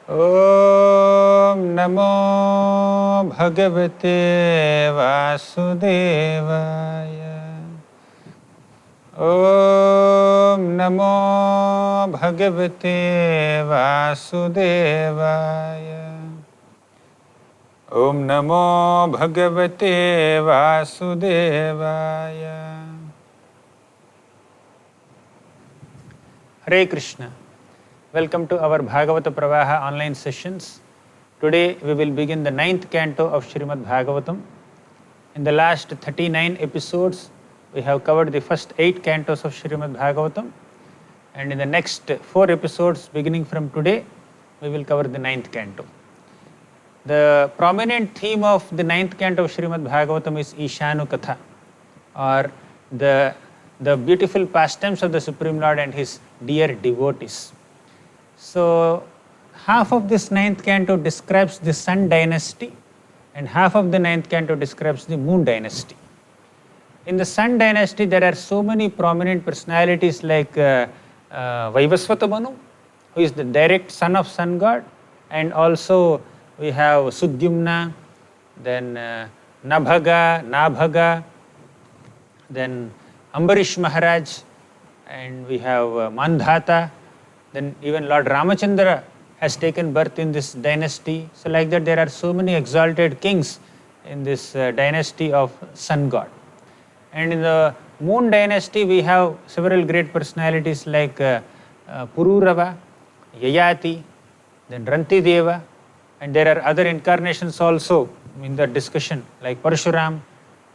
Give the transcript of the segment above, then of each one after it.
ॐ नमो भगवते वासुदेवाय। ॐ नमो भगवते वासुदेवाय। ॐ नमो भगवते वासुदेवाय। Hare Krishna. Welcome to our Bhagavata Pravaha online sessions. Today we will begin the 9th canto of Srimad Bhagavatam. In the last 39 episodes, we have covered the first 8 cantos of Srimad Bhagavatam. And in the next 4 episodes, beginning from today, we will cover the 9th canto. The prominent theme of the 9th canto of Srimad Bhagavatam is Ishanu Katha, or the beautiful pastimes of the Supreme Lord and His dear devotees. So, half of this 9th canto describes the Sun dynasty and half of the 9th canto describes the Moon dynasty. In the Sun dynasty, there are so many prominent personalities like Vaivasvata Manu, who is the direct son of Sun God, and also we have Sudyumna, then Nabhaga, then Ambarish Maharaj, and we have Mandhata. Then even Lord Ramachandra has taken birth in this dynasty. So like that there are so many exalted kings in this dynasty of Sun God. And in the Moon dynasty we have several great personalities like Pururava, Yayati, then Rantideva, and there are other incarnations also in the discussion like Parshuram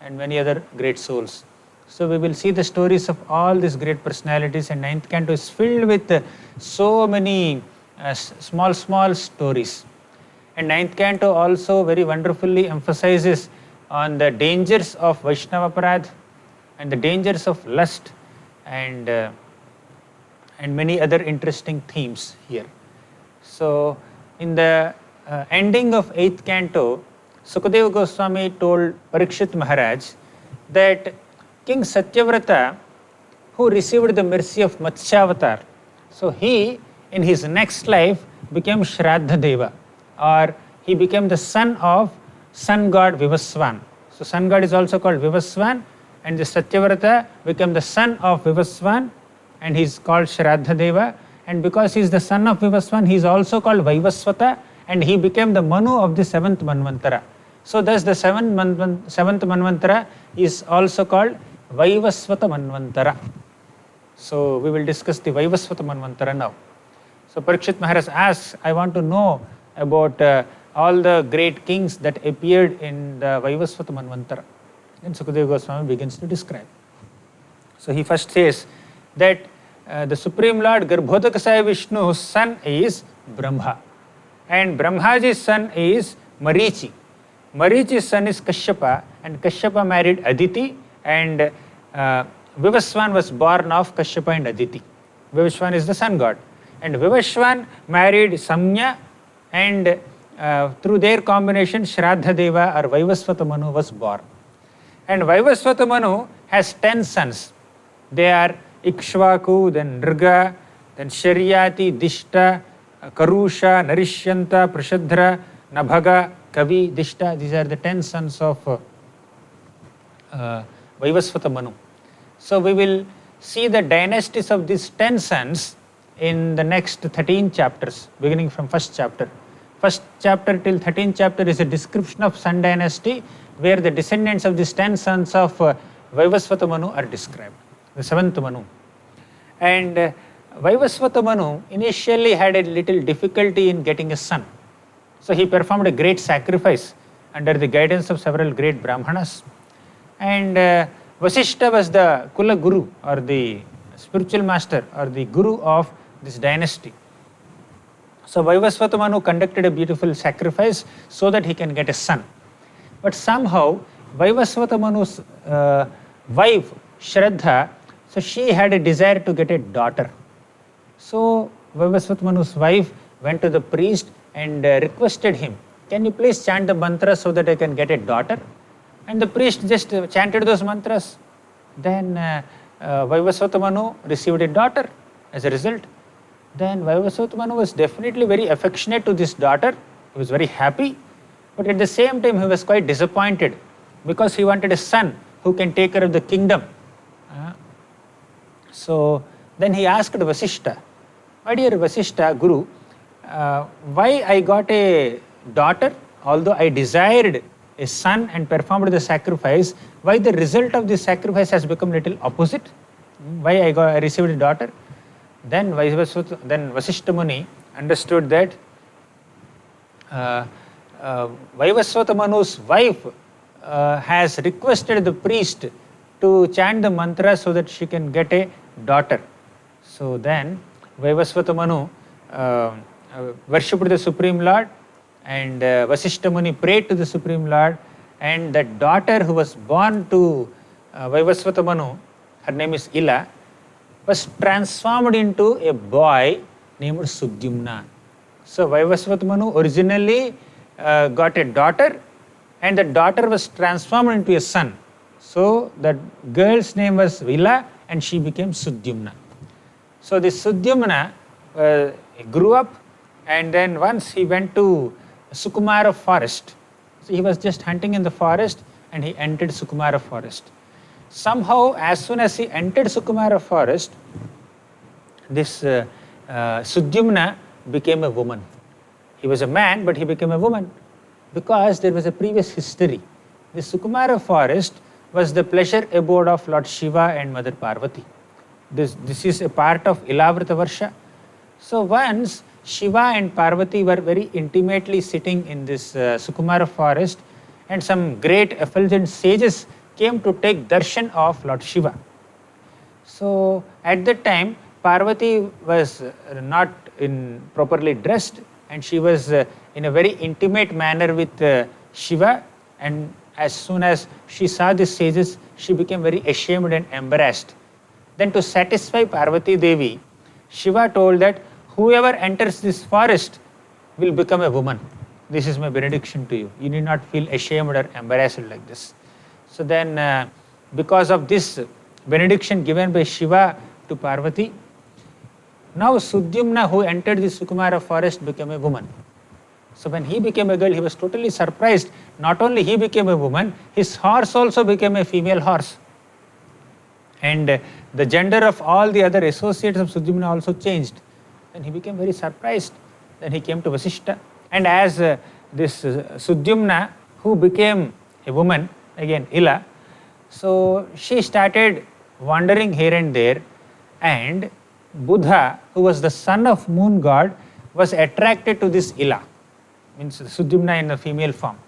and many other great souls. So we will see the stories of all these great personalities, and 9th canto is filled with so many small stories. And 9th canto also very wonderfully emphasizes on the dangers of Vaishnava Aparadh and the dangers of lust and many other interesting themes here. So in the ending of 8th canto, Sukadeva Goswami told Parikshit Maharaj that King Satyavrata, who received the mercy of Matsyavatar, so he in his next life became Shraddha Deva, or he became the son of sun god Vivaswan. So sun god is also called Vivaswan, and the Satyavrata became the son of Vivaswan and he is called Shraddha Deva, and because he is the son of Vivaswan, he is also called Vaivasvata, and he became the Manu of the 7th Manvantara. So thus the 7th Manvantara is also called Vaivasvata Manvantara. So we will discuss the Vaivasvata Manvantara now. So Parikshit Maharaj asks, I want to know about all the great kings that appeared in the Vaivasvata Manvantara. Then Sukadeva Goswami begins to describe. So he first says that the Supreme Lord Garbhodakasaya Vishnu's son is Brahma, and Brahmaji's son is Marichi. Marichi's son is Kashyapa, and Kashyapa married Aditi, and Vivaswan was born of Kashyapa and Aditi. Vivaswan is the sun god. And Vivaswan married Samya, and through their combination Shraddha Deva or Vaivasvata Manu was born. And Vaivasvata Manu has 10 sons. They are Ikshvaku, then Nriga, then Sharyati, Dishta, Karusha, Narishyanta, Prashadra, Nabhaga, Kavi, Dishta. These are the 10 sons of Vaivasvata Manu. So we will see the dynasties of these 10 sons in the next 13 chapters, beginning from first chapter. First chapter till 13th chapter is a description of Sun dynasty, where the descendants of these 10 sons of Vaivasvata Manu are described, the 7th Manu. And Vaivasvata Manu initially had a little difficulty in getting a son. So he performed a great sacrifice under the guidance of several great Brahmanas. And Vasishta was the Kula Guru, or the spiritual master or the guru of this dynasty. So Vaivasvata Manu conducted a beautiful sacrifice so that he can get a son. But somehow Vaivasvata Manu's wife Shraddha, so she had a desire to get a daughter. So Vaivasvata Manu's wife went to the priest and requested him, can you please chant the mantra so that I can get a daughter? And the priest just chanted those mantras. Then Vaivasvata Manu received a daughter as a result. Then Vaivasvata Manu was definitely very affectionate to this daughter. He was very happy, but at the same time he was quite disappointed because he wanted a son who can take care of the kingdom. So then he asked Vasishta, my dear Vasishta Guru, why I got a daughter, although I desired a son and performed the sacrifice, why the result of this sacrifice has become little opposite? Why I received a daughter? Then Vasishta Muni understood that Vaivasvata Manu's wife has requested the priest to chant the mantra so that she can get a daughter. So then Vaivasvata Manu worshipped the Supreme Lord, and Vasishta Muni prayed to the Supreme Lord, and that daughter who was born to Vaivasvata Manu, her name is Ila, was transformed into a boy named Sudyumna. So Vaivasvata Manu originally got a daughter, and the daughter was transformed into a son. So that girl's name was Ila, and she became Sudyumna. So this Sudyumna grew up, and then once he went to Sukumara forest. So he was just hunting in the forest, and he entered Sukumara forest. Somehow, as soon as he entered Sukumara forest, this Sudyumna became a woman. He was a man, but he became a woman because there was a previous history. The Sukumara forest was the pleasure abode of Lord Shiva and Mother Parvati. This is a part of Ilavrata Varsha. So once Shiva and Parvati were very intimately sitting in this Sukumara forest, and some great effulgent sages came to take darshan of Lord Shiva. So at that time, Parvati was not properly dressed, and she was in a very intimate manner with Shiva, and as soon as she saw the sages, she became very ashamed and embarrassed. Then to satisfy Parvati Devi, Shiva told that whoever enters this forest will become a woman. This is my benediction to you. You need not feel ashamed or embarrassed like this. So then because of this benediction given by Shiva to Parvati, now Sudyumna, who entered the Sukumara forest, became a woman. So when he became a girl, he was totally surprised. Not only he became a woman, his horse also became a female horse. And the gender of all the other associates of Sudyumna also changed. Then he became very surprised. Then he came to Vasishta. And as this Sudyumna, who became a woman, again Ila, so she started wandering here and there, and Buddha, who was the son of moon god, was attracted to this Ila, means Sudyumna in the female form.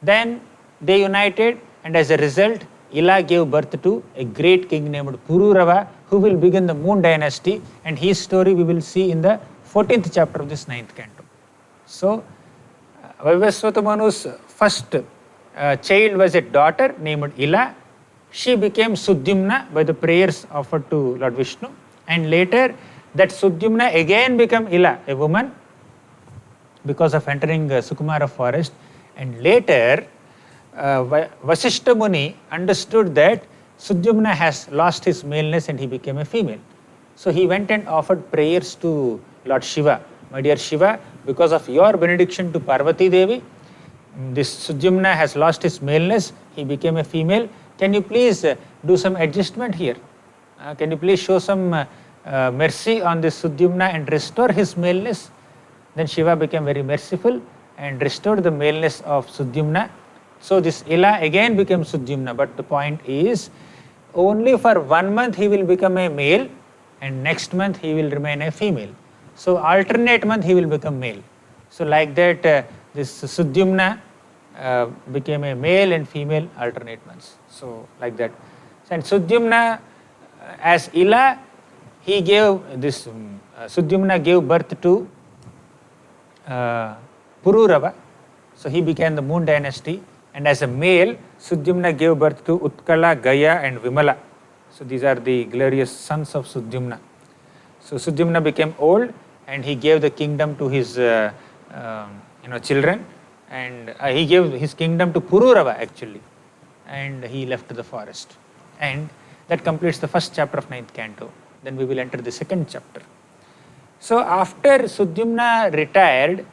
Then they united, and as a result, Ila gave birth to a great king named Pururava, who will begin the moon dynasty, and his story we will see in the 14th chapter of this 9th canto. So Vaivasvata Manu's first child was a daughter named Ila. She became Sudyumna by the prayers offered to Lord Vishnu, and later that Sudyumna again became Ila, a woman, because of entering Sukumara forest. And later Vasishta Muni understood that Sudyumna has lost his maleness and he became a female. So he went and offered prayers to Lord Shiva. My dear Shiva, because of your benediction to Parvati Devi, this Sudyumna has lost his maleness, he became a female. Can you please do some adjustment here? Can you please show some mercy on this Sudyumna and restore his maleness? Then Shiva became very merciful and restored the maleness of Sudyumna. So this Ila again became Sudyumna, but the point is, only for 1 month he will become a male, and next month he will remain a female. So alternate month he will become male. So like that this Sudyumna became a male and female alternate months. So like that. And Sudyumna, as Ila, he gave this Sudyumna gave birth to Pururava. So he began the moon dynasty, and as a male, Sudyumna gave birth to Utkala, Gaya and Vimala. So these are the glorious sons of Sudyumna. So Sudyumna became old, and he gave the kingdom to his children, and he gave his kingdom to Pururava actually, and he left the forest. And that completes the first chapter of 9th canto. Then we will enter the second chapter. So after Sudyumna retired,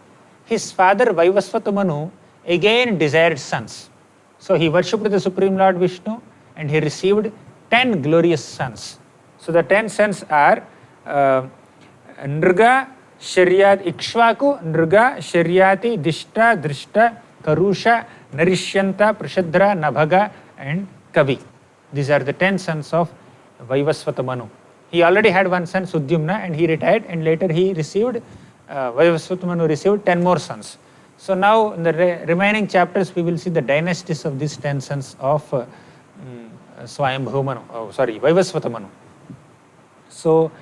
his father Vaivasvata Manu again desired sons. So he worshipped the Supreme Lord Vishnu and he received 10 glorious sons. So the 10 sons are Nriga, Sharyat, Ikshvaku, Nriga, Sharyati, Dishta, Drishta, Karusha, Narishyanta, Prashadra, Nabhaga and Kavi. These are the 10 sons of Vaivasvata Manu. He already had one son, Sudyumna, and he retired, and later he received, Vaivasvata Manu received 10 more sons. So now in the remaining chapters we will see the dynasties of these 10 sons of Swayambhu Manu, Vaivasvata Manu. So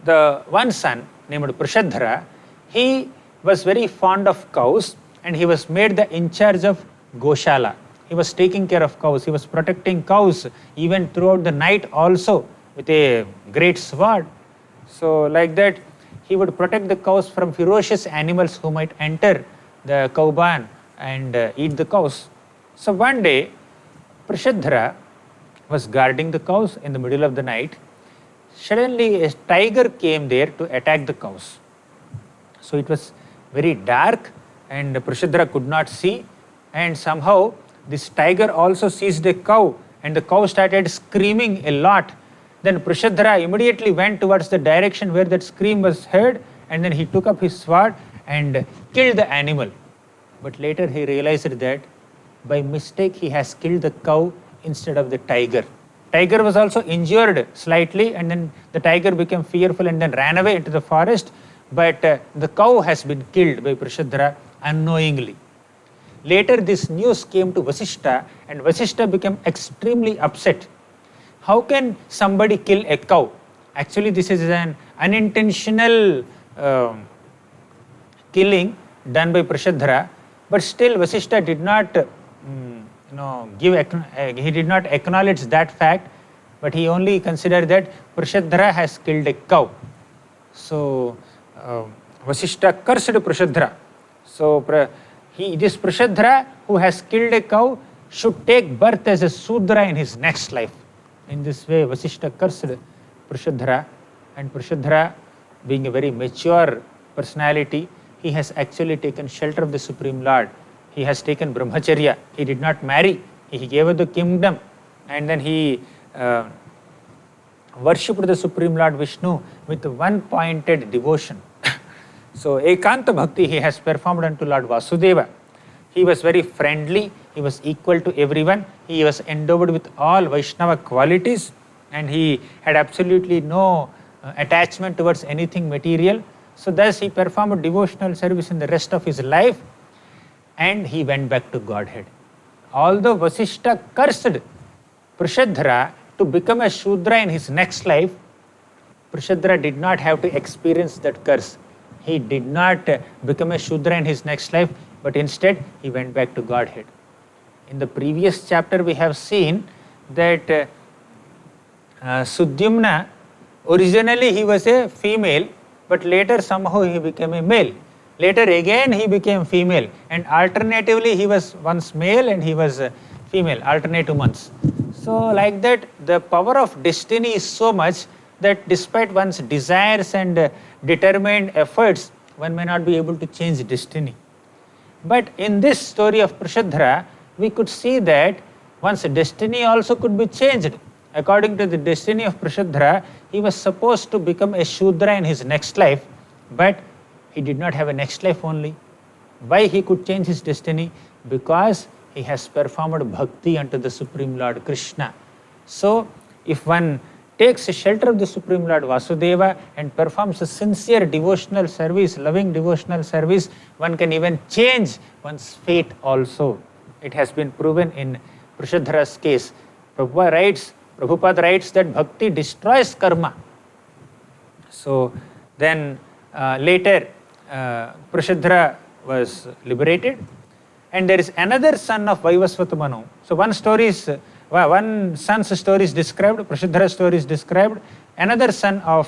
the one son named Prashadhara, he was very fond of cows and he was made the in charge of Goshala. He was taking care of cows, he was protecting cows even throughout the night also with a great sword. So like that he would protect the cows from ferocious animals who might enter the cow barn and eat the cows. So one day Prashadhara was guarding the cows in the middle of the night. Suddenly a tiger came there to attack the cows. So it was very dark and Prashadhara could not see, and somehow this tiger also seized a cow and the cow started screaming a lot. Then Prashadhara immediately went towards the direction where that scream was heard, and then he took up his sword and killed the animal. But later he realized that by mistake he has killed the cow instead of the tiger. Tiger was also injured slightly, and then the tiger became fearful and then ran away into the forest, but the cow has been killed by Prashadhara unknowingly. Later this news came to Vasishta and Vasishta became extremely upset. How can somebody kill a cow? Actually this is an unintentional killing done by Prashadhara, but still Vasishta did not he did not acknowledge that fact, but he only considered that Prashadhara has killed a cow. So Vasishta cursed Prashadhara. So this Prashadhara who has killed a cow should take birth as a Sudra in his next life. In this way Vasishta cursed Prashadhara, and Prashadhara, being a very mature personality, he has actually taken shelter of the Supreme Lord. He has taken brahmacharya. He did not marry. He gave up the kingdom, and then he worshipped the Supreme Lord Vishnu with one-pointed devotion. So Ekanta Bhakti he has performed unto Lord Vasudeva. He was very friendly. He was equal to everyone. He was endowed with all Vaishnava qualities, and he had absolutely no attachment towards anything material. So thus he performed devotional service in the rest of his life, and he went back to Godhead. Although Vasishta cursed Prashadhara to become a Shudra in his next life, Prashadhara did not have to experience that curse. He did not become a Shudra in his next life, but instead he went back to Godhead. In the previous chapter we have seen that Sudyumna, originally he was a female, but later somehow he became a male. Later again he became female, and alternatively he was once male and he was female, alternate months. So like that the power of destiny is so much that despite one's desires and determined efforts, one may not be able to change destiny. But in this story of Prashadhara, we could see that one's destiny also could be changed. According to the destiny of Prashadhara, he was supposed to become a Shudra in his next life, but he did not have a next life only. Why he could change his destiny? Because he has performed bhakti unto the Supreme Lord Krishna. So if one takes a shelter of the Supreme Lord Vasudeva and performs a sincere devotional service, loving devotional service, one can even change one's fate also. It has been proven in Prashadhara's case. Prabhupada writes that bhakti destroys karma. So then later Prashadhara was liberated, and there is another son of Vaivasvata Manu. So one son's story is described, Prashadhara's story is described. Another son of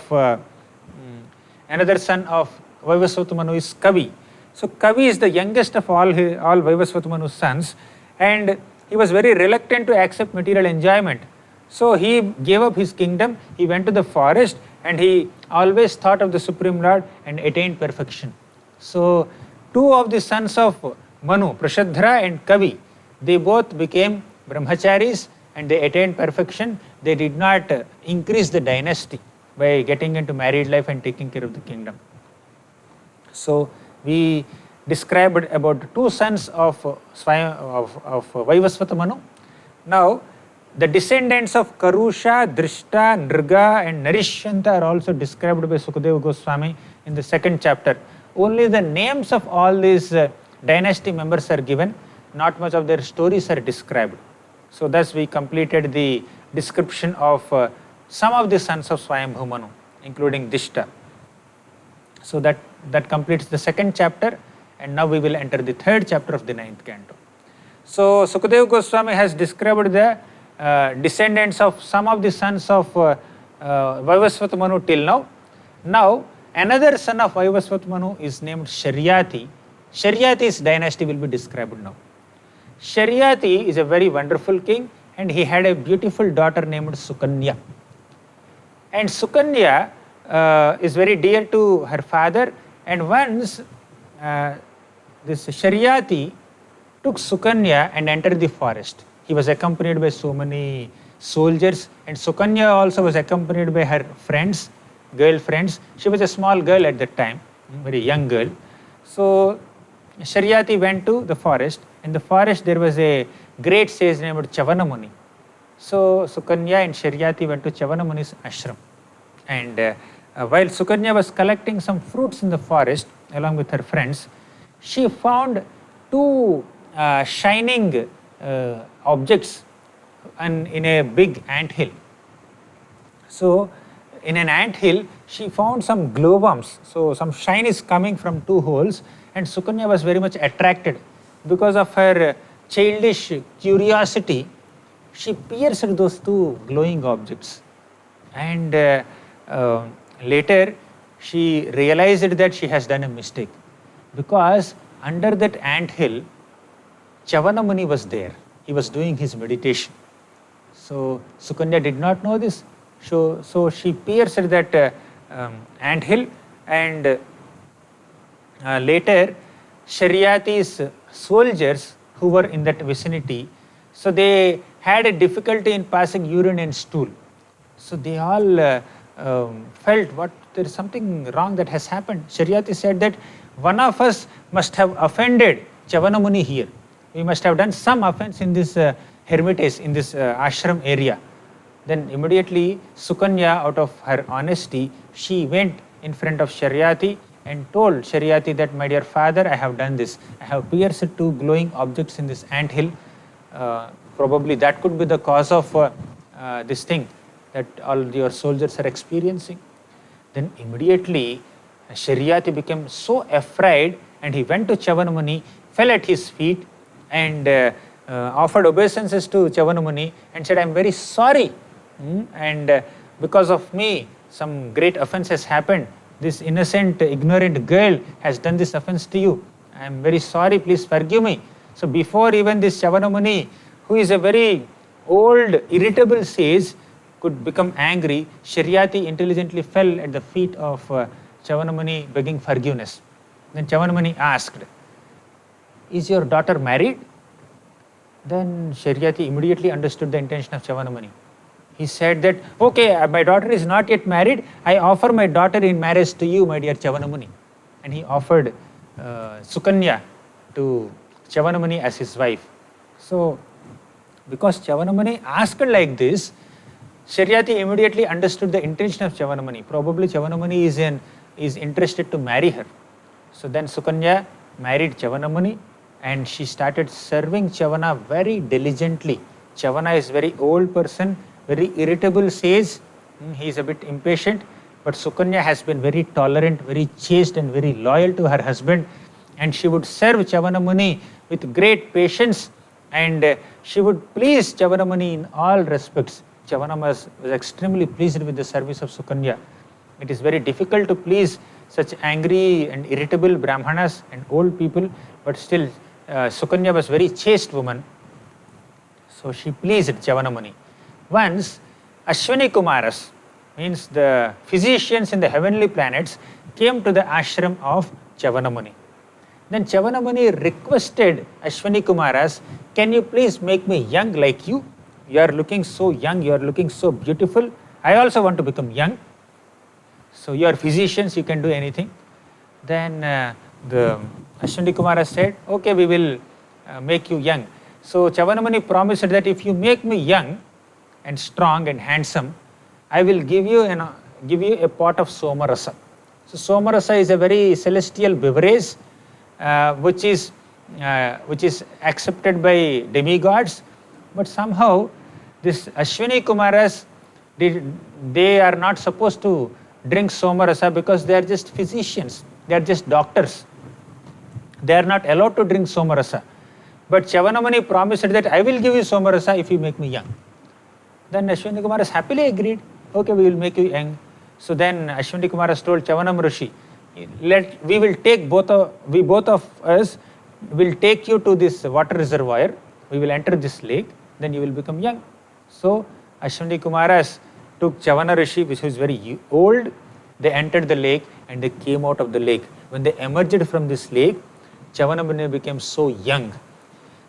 Vaivasvata Manu is Kavi. So Kavi is the youngest of all Vaivasvata Manu's sons, and he was very reluctant to accept material enjoyment. So he gave up his kingdom, he went to the forest and he always thought of the Supreme Lord and attained perfection. So two of the sons of Manu, Prashadhara and Kavi, they both became brahmacharis and they attained perfection. They did not increase the dynasty by getting into married life and taking care of the kingdom. So we described about two sons of Vaivasvata Manu. Now the descendants of Karusha, Drishta, Nriga and Narishanta are also described by Sukadeva Goswami in the second chapter. Only the names of all these dynasty members are given, not much of their stories are described. So thus we completed the description of some of the sons of Swayambhu Manu, including Dishta. So that completes the second chapter, and now we will enter the third chapter of the 9th canto. So Sukadeva Goswami has described the descendants of some of the sons of Vaivasvata Manu till now. Now another son of Vaivasvata Manu is named Sharyati. Sharyati's dynasty will be described now. Sharyati is a very wonderful king, and he had a beautiful daughter named Sukanya. And Sukanya is very dear to her father, and once this Sharyati took Sukanya and entered the forest. He was accompanied by so many soldiers, and Sukanya also was accompanied by her friends, girl friends. She was a small girl at that time, very young girl. So Sharyati went to the forest. In the forest there was a great sage named Chavanamuni. So Sukanya and Sharyati went to Chavanamuni's ashram. And while Sukanya was collecting some fruits in the forest along with her friends, she found two shining objects in a big anthill. So in an anthill she found some glowworms. So some shine is coming from two holes, and Sukanya was very much attracted. Because of her childish curiosity, she pierced those two glowing objects. And later she realized that she has done a mistake, because under that anthill Chavanamuni was there. He was doing his meditation. So Sukanya did not know this. So she pierced that anthill, and later Sharyati's soldiers who were in that vicinity, so they had a difficulty in passing urine and stool. So they all felt what there is something wrong that has happened. Sharyati said that one of us must have offended Chavanamuni here. We must have done some offense in this hermitage, in this ashram area. Then immediately Sukanya, out of her honesty, she went in front of Sharyati and told Sharyati that, my dear father, I have done this. I have pierced two glowing objects in this anthill. Probably that could be the cause of this thing that all your soldiers are experiencing. Then immediately Sharyati became so afraid, and he went to Chavanamuni, fell at his feet, and offered obeisances to Chavanamuni and said, I am very sorry, and because of me some great offense has happened. This innocent, ignorant girl has done this offense to you. I am very sorry, please forgive me. So before even this Chavanamuni, who is a very old, irritable sage, could become angry, Sharyati intelligently fell at the feet of Chavanamuni begging forgiveness. Then Chavanamuni asked, is your daughter married? Then Sharyati immediately understood the intention of Chavanamuni. He said that, okay, my daughter is not yet married. I offer my daughter in marriage to you, my dear Chavanamuni. And he offered Sukanya to Chavanamuni as his wife. So, because Chavanamuni asked like this, Sharyati immediately understood the intention of Chavanamuni. Probably Chavanamuni is interested to marry her. So then Sukanya married Chavanamuni, and she started serving Chavana very diligently. Chavana is very old person, very irritable sage. He is a bit impatient, but Sukanya has been very tolerant, very chaste and very loyal to her husband, and she would serve Chavanamuni with great patience, and she would please Chavanamuni in all respects. Chavana was extremely pleased with the service of Sukanya. It is very difficult to please such angry and irritable Brahmanas and old people, but still Sukanya was very chaste woman. So she pleased Chavanamuni. Once Ashwini Kumaras, means the physicians in the heavenly planets came to the ashram of Chavanamuni. Then Chavanamuni requested Ashwani Kumaras, can you please make me young like you? You are looking so young, you are looking so beautiful. I also want to become young. So you are physicians, you can do anything. Then the Ashwani Kumaras said, okay, we will make you young. So Chavanamuni promised that if you make me young and strong and handsome, I will give you a pot of Somarasa. So Somarasa is a very celestial beverage which is accepted by demigods, but somehow this Ashwini Kumaras, they are not supposed to drink Somarasa because they are just physicians, they are just doctors. They are not allowed to drink Somarasa. But Chavanamuni promised that I will give you Somarasa if you make me young. Then Ashwini Kumaras happily agreed, okay, we will make you young. So then Ashwini Kumaras told Chavanam Rishi, we both of us will take you to this water reservoir, we will enter this lake, then you will become young. So Ashwini Kumaras took Chavana Rishi, which was very old, they entered the lake and they came out of the lake. When they emerged from this lake, Chavanamuni became so young.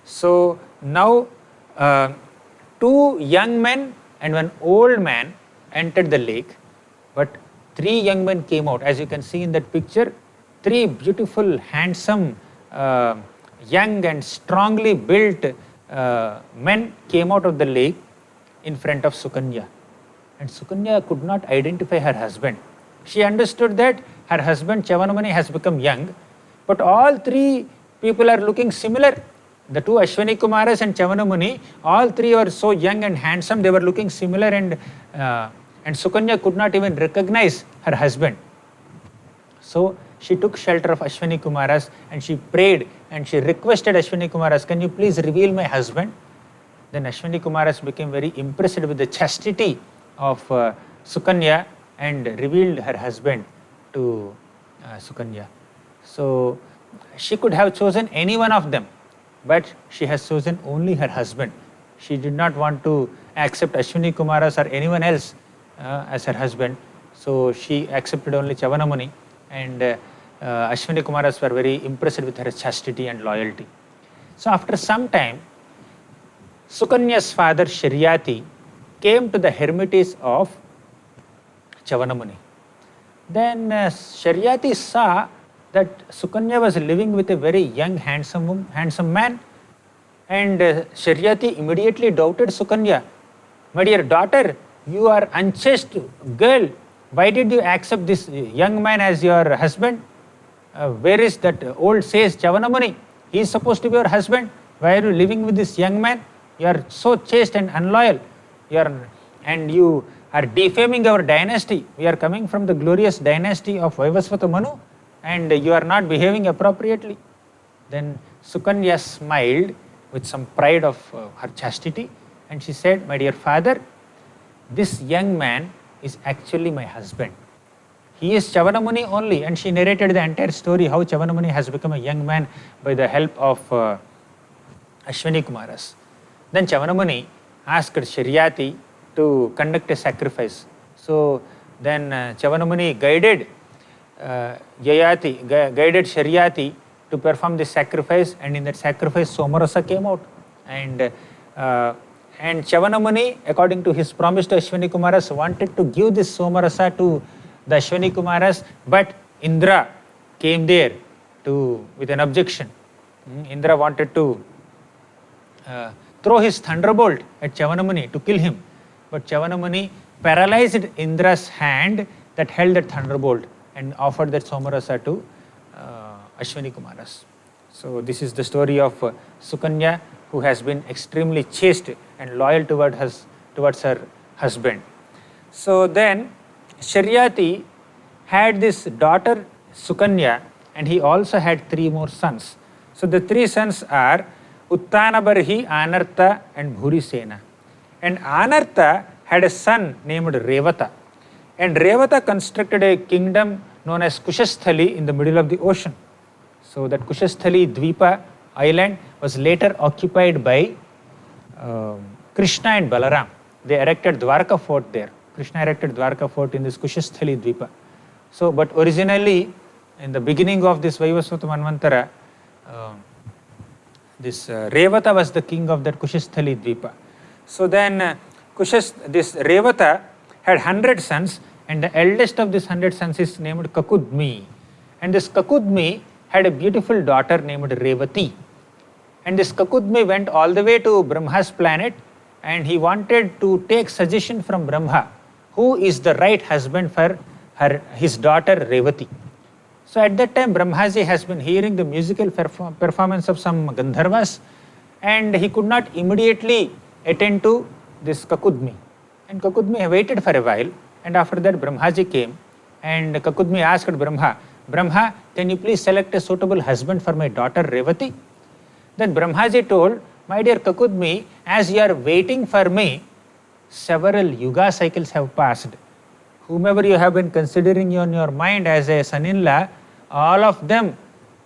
So now 2 young men and 1 old man entered the lake, but 3 young men came out. As you can see in that picture, 3 beautiful, handsome, young and strongly built men came out of the lake in front of Sukanya. And Sukanya could not identify her husband. She understood that her husband Chavanamuni has become young, but all 3 people are looking similar. The 2 Ashwani Kumaras and Chavanamuni, all 3 were so young and handsome, they were looking similar, and Sukanya could not even recognize her husband. So she took shelter of Ashwani Kumaras and she prayed and she requested Ashwani Kumaras, can you please reveal my husband? Then Ashwani Kumaras became very impressed with the chastity of Sukanya and revealed her husband to Sukanya. So she could have chosen any one of them, but she has chosen only her husband. She did not want to accept Ashwini Kumaras or anyone else as her husband. So she accepted only Chavanamuni, and Ashwini Kumaras were very impressed with her chastity and loyalty. So after some time, Sukanya's father Sharyati came to the hermitage of Chavanamuni. Then Sharyati saw that Sukanya was living with a very young, handsome man, and Sharyati immediately doubted Sukanya. My dear daughter, you are unchaste girl. Why did you accept this young man as your husband? Where is that old sage Chavanamuni? He is supposed to be your husband. Why are you living with this young man? You are so chaste and unloyal. You are defaming our dynasty. We are coming from the glorious dynasty of Vaivasvata Manu, and you are not behaving appropriately. Then Sukanya smiled with some pride of her chastity, and she said, my dear father, this young man is actually my husband. He is Chavanamuni only. And she narrated the entire story, how Chavanamuni has become a young man by the help of Ashwini Kumaras. Then Chavanamuni asked Sharyati to conduct a sacrifice. So then Chavanamuni guided Sharyati to perform this sacrifice, and in that sacrifice Somarasa came out. And Chavanamuni, according to his promise to Ashwini Kumaras, wanted to give this Somarasa to the Ashwini Kumaras, but Indra came there with an objection. Indra wanted to throw his thunderbolt at Chavanamuni to kill him, but Chavanamuni paralyzed Indra's hand that held that thunderbolt and offered that Somarasa to Ashwini Kumaras. So this is the story of Sukanya, who has been extremely chaste and loyal towards her husband. So then Sharyati had this daughter Sukanya, and he also had 3 more sons. So the 3 sons are Uttanabarhi, Anartha and Bhurisena. And Anartha had a son named Revata. And Revata constructed a kingdom known as Kushasthali in the middle of the ocean. So that Kushasthali Dvipa island was later occupied by Krishna and Balaram. They erected Dwarka fort there. Krishna erected Dwarka fort in this Kushasthali Dvipa. So, but originally, in the beginning of this Vaivasvata Manvantara, this Revata was the king of that Kushasthali Dvipa. So then this Revata had 100 sons, and the eldest of these 100 sons is named Kakudmi. And this Kakudmi had a beautiful daughter named Revati. And this Kakudmi went all the way to Brahma's planet, and he wanted to take suggestion from Brahma, who is the right husband for his daughter Revati. So at that time, Brahmaji has been hearing the musical performance of some Gandharvas, and he could not immediately attend to this Kakudmi. And Kakudmi waited for a while, and after that Brahmaji came, and Kakudmi asked Brahma, Brahma, can you please select a suitable husband for my daughter Revati? Then Brahmaji told, my dear Kakudmi, as you are waiting for me, several yuga cycles have passed. Whomever you have been considering in your mind as a son-in-law, all of them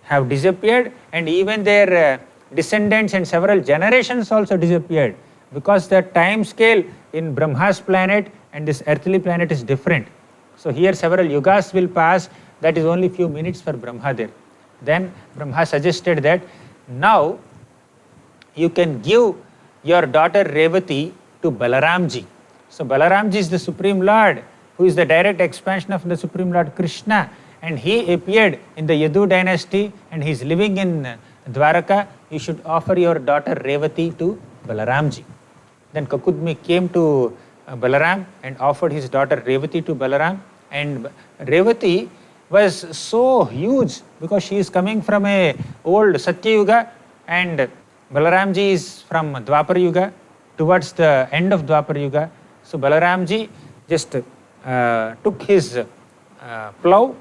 have disappeared, and even their descendants and several generations also disappeared, because the time scale in Brahma's planet and this earthly planet is different. So here several yugas will pass, that is only few minutes for Brahma there. Then Brahma suggested that now you can give your daughter Revati to Balaramji. So Balaramji is the Supreme Lord, who is the direct expansion of the Supreme Lord Krishna, and he appeared in the Yadu dynasty and he is living in Dwaraka. You should offer your daughter Revati to Balaramji. Then Kakudmi came to Balaram and offered his daughter Revati to Balaram, and Revati was so huge because she is coming from a old Satya Yuga, and Balaramji is from Dwapar Yuga, towards the end of Dwapar Yuga. So Balaramji just took his plow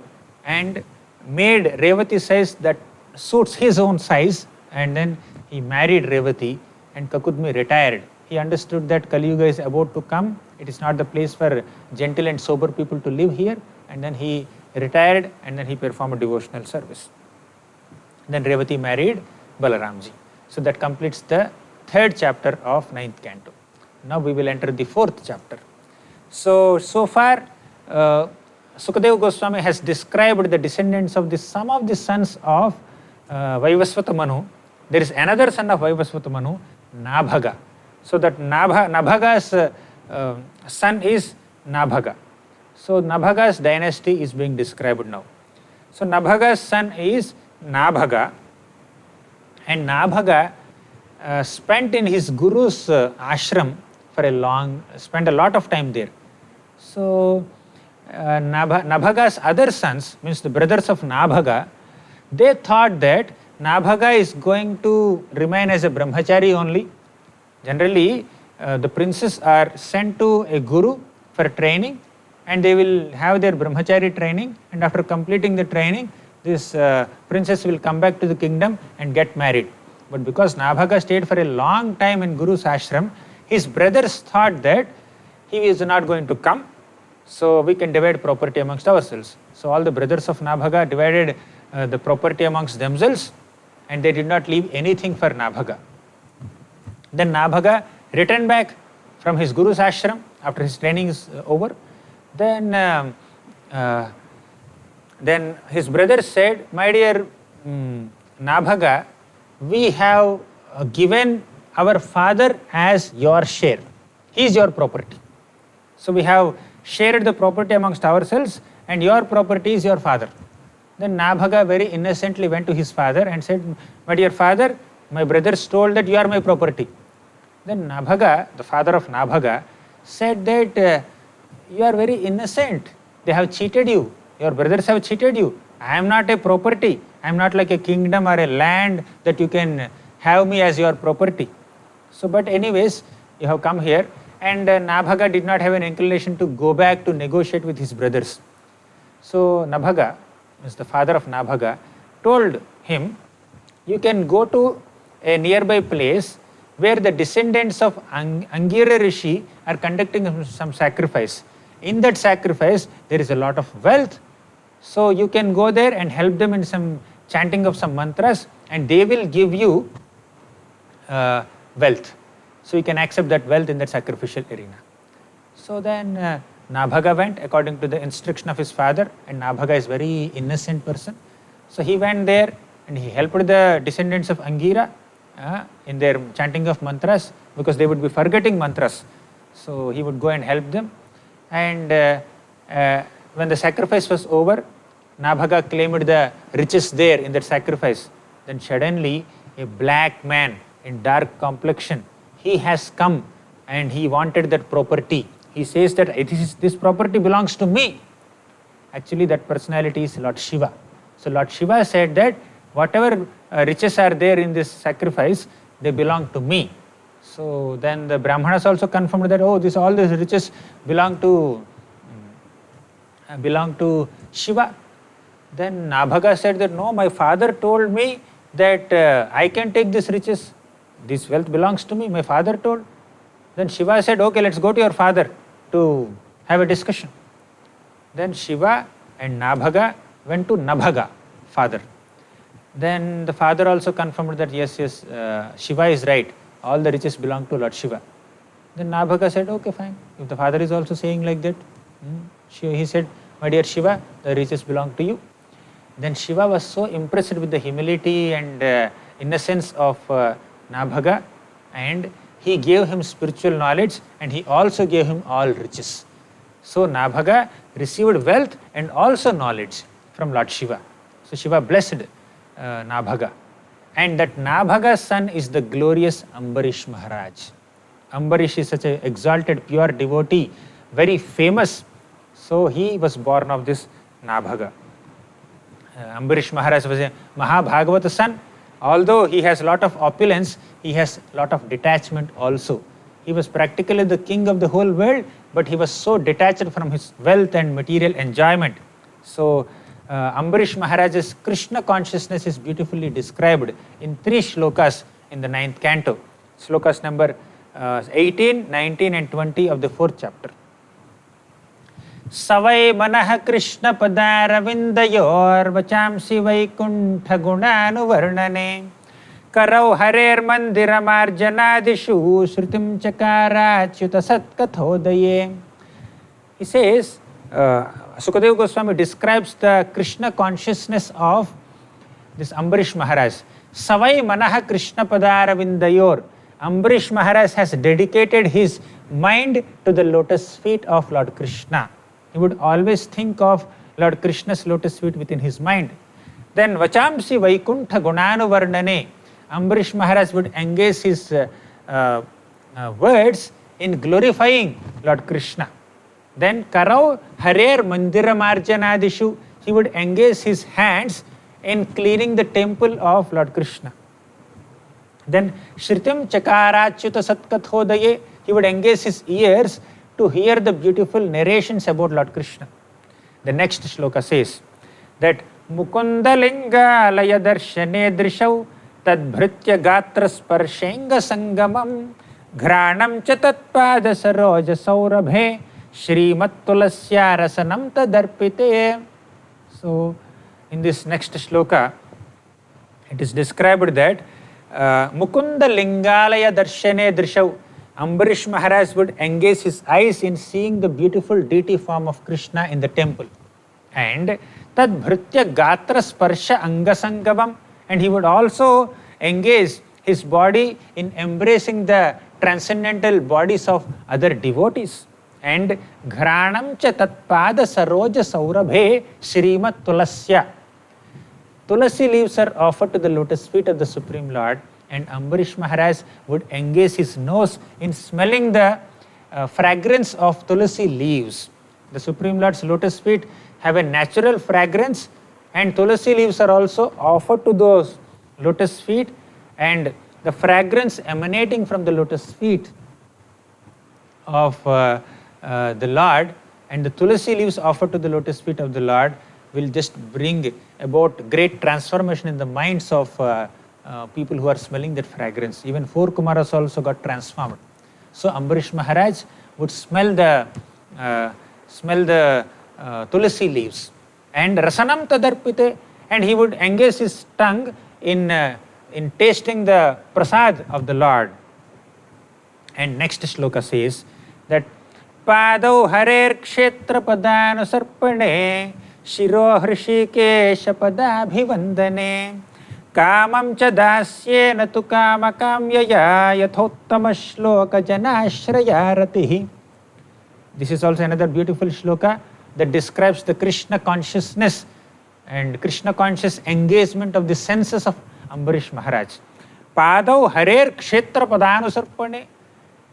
and made Revati size that suits his own size, and then he married Revati, and Kakudmi retired. He understood that Kali Yuga is about to come. It is not the place for gentle and sober people to live here, and then he retired, and then he performed devotional service. Then Revati married Balaramji. So that completes the third chapter of 9th canto. Now we will enter the fourth chapter. So far Sukadeva Goswami has described the descendants of some of the sons of Vaivasvata Manu. There is another son of Vaivasvata Manu, Nabhaga. So that Nabhaga's son is Nabhaga. So Nabhaga's dynasty is being described now. So Nabhaga's son is Nabhaga, and Nabhaga spent in his guru's ashram spent a lot of time there. So Nabhaga's other sons, means the brothers of Nabhaga, they thought that Nabhaga is going to remain as a brahmachari only. Generally, the princes are sent to a guru for training, and they will have their brahmachari training, and after completing the training, this princess will come back to the kingdom and get married. But because Nabhaga stayed for a long time in Guru's ashram, his brothers thought that he is not going to come, so we can divide property amongst ourselves. So all the brothers of Nabhaga divided the property amongst themselves, and they did not leave anything for Nabhaga. Then Nabhaga returned back from his Guru's ashram after his training is over. Then his brothers said, my dear Nabhaga, we have given our father as your share. He is your property. So we have shared the property amongst ourselves, and your property is your father. Then Nabhaga very innocently went to his father and said, my dear father, my brothers told that you are my property. Then Nabhaga, the father of Nabhaga, said that you are very innocent. They have cheated you. Your brothers have cheated you. I am not a property. I am not like a kingdom or a land that you can have me as your property. So, but anyways, you have come here, and Nabhaga did not have an inclination to go back to negotiate with his brothers. So Nabhaga, is the father of Nabhaga, told him, you can go to a nearby place where the descendants of Angira Rishi are conducting some sacrifice. In that sacrifice, there is a lot of wealth. So you can go there and help them in some chanting of some mantras, and they will give you wealth. So you can accept that wealth in that sacrificial arena. So then Nabhaga went according to the instruction of his father, and Nabhaga is very innocent person. So he went there and he helped the descendants of Angira in their chanting of mantras, because they would be forgetting mantras. So he would go and help them. And when the sacrifice was over, Nabhaga claimed the riches there in that sacrifice. Then suddenly a black man in dark complexion, he has come and he wanted that property. He says that this property belongs to me. Actually that personality is Lord Shiva. So Lord Shiva said that whatever riches are there in this sacrifice, they belong to me. So then the Brahmanas also confirmed that, oh, all these riches belong to Shiva. Then Nabhaga said that, no, my father told me that I can take these riches. This wealth belongs to me, my father told. Then Shiva said, okay, let's go to your father to have a discussion. Then Shiva and Nabhaga went to Nabhaga, father. Then the father also confirmed that yes, Shiva is right. All the riches belong to Lord Shiva. Then Nabhaga said, okay, fine. If the father is also saying like that, he said, my dear Shiva, the riches belong to you. Then Shiva was so impressed with the humility and innocence of Nabhaga, and he gave him spiritual knowledge, and he also gave him all riches. So Nabhaga received wealth and also knowledge from Lord Shiva. So Shiva blessed Nabhaga. And that Nabhaga's son is the glorious Ambarish Maharaj. Ambarish is such an exalted, pure devotee, very famous. So he was born of this Nabhaga. Ambarish Maharaj was a Mahabhagavata son. Although he has a lot of opulence, he has a lot of detachment also. He was practically the king of the whole world, but he was so detached from his wealth and material enjoyment. So Ambarish Maharaj's Krishna consciousness is beautifully described in 3 shlokas in the 9th canto. Shlokas number 18, 19 and 20 of the 4th chapter. Savai manah Krishna padaravindayor vachamsi vaikuntha gunanu varnane karau harer mandiramarjanadishu shrutim chakara achyuta satkathodaye. He says, Sukadeva Goswami describes the Krishna consciousness of this Ambarish Maharaj. Savai manah Krishna padaravindayor. Ambarish Maharaj has dedicated his mind to the lotus feet of Lord Krishna. He would always think of Lord Krishna's lotus feet within his mind. Then Vachamsi Vaikuntha Gunanu Varnane. Ambarish Maharaj would engage his words in glorifying Lord Krishna. Then Karau Harer Mandira Marjanadishu. He would engage his hands in cleaning the temple of Lord Krishna. Then Shritim Chakarachyuta Satkathodaye. He would engage his ears to hear the beautiful narrations about Lord Krishna. The next shloka says that Mukunda Linga Laya Darshane Drishau Tadbhritya Gatra Sparshenga Sangamam Ghranam Chatatpada Saroja Saurabhe Shrimat Tulasya Rasanam Tadarpite. So in this next shloka, it is described that Mukunda Lingalaya Darshane Drishau. Ambarish Maharaj would engage his eyes in seeing the beautiful deity form of Krishna in the temple. And Tad Bhritya Gatra Sparsha Angasangavam. And he would also engage his body in embracing the transcendental bodies of other devotees. And Ghranam Cha Tatpada Saroja Saurabhe Shrimat Tulasya. Tulasi leaves are offered to the lotus feet of the Supreme Lord, and Ambarish Maharaj would engage his nose in smelling the fragrance of tulasi leaves. The Supreme Lord's lotus feet have a natural fragrance, and tulasi leaves are also offered to those lotus feet, and the fragrance emanating from the lotus feet of the Lord and the tulasi leaves offered to the lotus feet of the Lord will just bring about great transformation in the minds of people who are smelling that fragrance. Even 4 Kumaras also got transformed. So Ambarish Maharaj would smell the tulasi leaves, and rasanam tadarpite, and he would engage his tongue in tasting the prasad of the Lord. And next shloka says that Padau harer kshetra padanusarpane shiro hrishikesha padabhivandane kamam cha dasyena tu kama kamyaya yathottama shloka janashraya ratihi. This is also another beautiful shloka that describes the Krishna consciousness and Krishna conscious engagement of the senses of Ambarish Maharaj. Padau harer kshetra padanusarpane.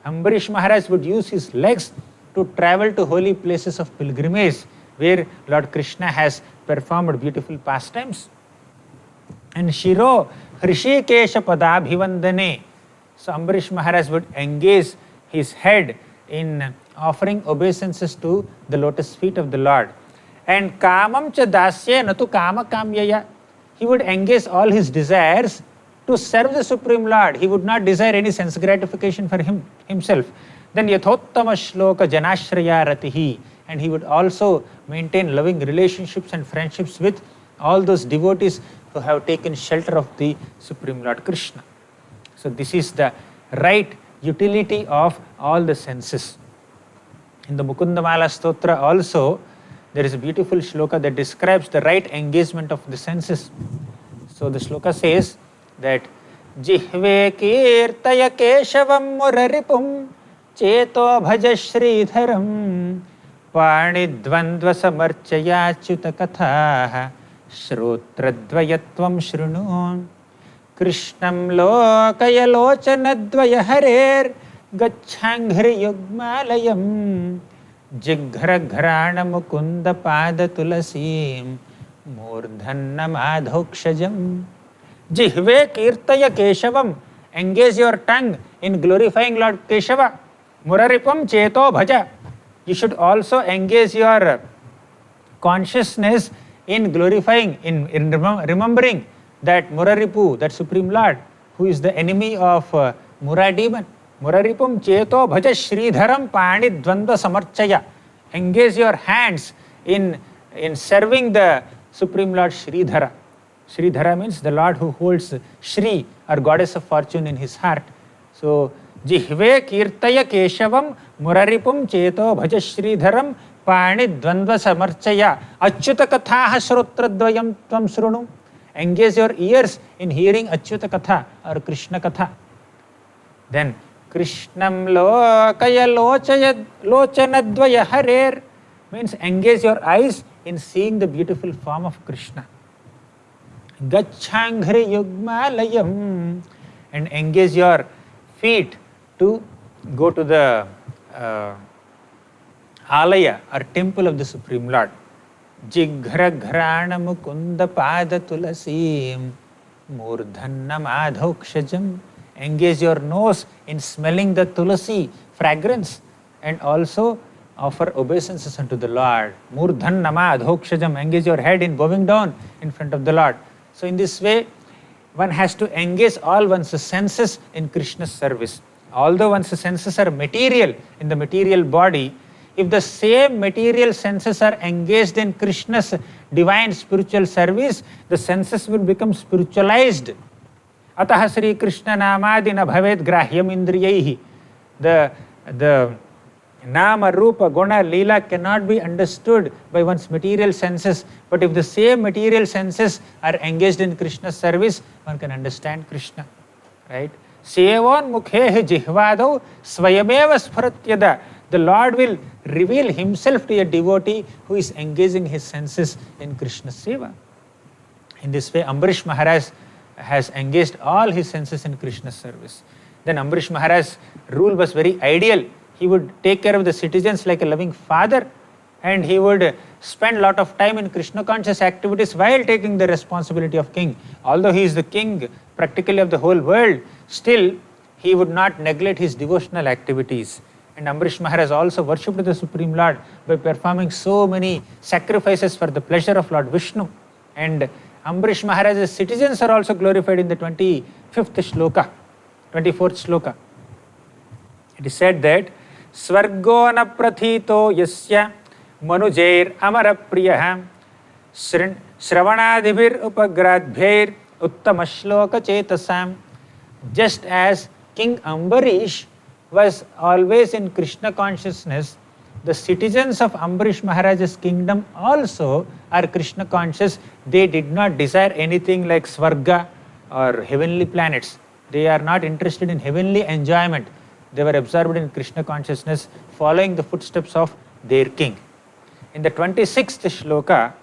Ambarish Maharaj would use his legs to travel to holy places of pilgrimage where Lord Krishna has performed beautiful pastimes. And Shiro Hrishikesha Padabhivandane. So Ambarish Maharaj would engage his head in offering obeisances to the lotus feet of the Lord. And Kamam cha dasya natu kama kamyaya. He would engage all his desires to serve the Supreme Lord. He would not desire any sense gratification for himself. Then yathottama shloka janashraya ratihi. And he would also maintain loving relationships and friendships with all those devotees who have taken shelter of the Supreme Lord Krishna. So this is the right utility of all the senses. In the Mukundamala Stotra also, there is a beautiful shloka that describes the right engagement of the senses. So the shloka says that Jihve kirtaya keshavam muraripum cheto bhaja sridharam panidvandva samarchaya achyuta katha shrotradvayatvam shrunu krishnam lokaya lochanadvaya harer gacchangri yugmalayam jighra ghrana mukunda pada tulasim murdhanna madhokshajam. Jihve kirtaya keshavam. Engage your tongue in glorifying Lord Keshava. Muraripam cheto bhaja. You should also engage your consciousness in glorifying, in remembering that Muraripu, that Supreme Lord, who is the enemy of Mura demon. Muraripam cheto bhaja sridharam pani dvandva samarchaya. Engage your hands in serving the Supreme Lord Sridhara. Sridhara means the Lord who holds Shri or goddess of fortune in his heart. So, Jihve kirtaya keshavam muraripum cheto bhaja sridharam pani dvandva samarchaya achyuta kathaha shrotradvayam tvam shrunu. Engage your ears in hearing Achyuta Katha or Krishna Katha. Then Krishnam lokaya lochanadvaya harer means engage your eyes in seeing the beautiful form of Krishna. Gacchangri yugmalayam, and engage your feet to go to the alaya or temple of the Supreme Lord. Jighra ghrana mukunda pada tulasim murdhanna madhokshajam. Engage your nose in smelling the tulasi fragrance and also offer obeisances unto the Lord. Murdhanna madhokshajam. Engage your head in bowing down in front of the Lord. So in this way, one has to engage all one's senses in Krishna's service. Although one's senses are material in the material body, if the same material senses are engaged in Krishna's divine spiritual service, the senses will become spiritualized. Ataha Sri Krishna namadina bhavet grahyam indriyaihi. The Nama, Rupa, Guna, Leela cannot be understood by one's material senses. But if the same material senses are engaged in Krishna's service, one can understand Krishna. Right? Sevan mukhehi jihvadau swayameva sparatyada. The Lord will reveal himself to a devotee who is engaging his senses in Krishna's seva. In this way, Ambarish Maharaj has engaged all his senses in Krishna's service. Then Ambarish Maharaj's rule was very ideal. He would take care of the citizens like a loving father, and he would spend a lot of time in Krishna conscious activities while taking the responsibility of king. Although he is the king practically of the whole world, still he would not neglect his devotional activities. And Ambarish Maharaj also worshipped the Supreme Lord by performing so many sacrifices for the pleasure of Lord Vishnu. And Ambarish Maharaj's citizens are also glorified in the 24th shloka. It is said that Swargo na prathito yasya manujair amara priyaha shravanadhibir upagradbhair uttama shloka chetasam. Just as King Ambarish was always in Krishna consciousness, the citizens of Ambarish Maharaj's kingdom also are Krishna conscious. They did not desire anything like Swarga or heavenly planets. They are not interested in heavenly enjoyment. They were absorbed in Krishna consciousness, following the footsteps of their king. In the 26th shloka,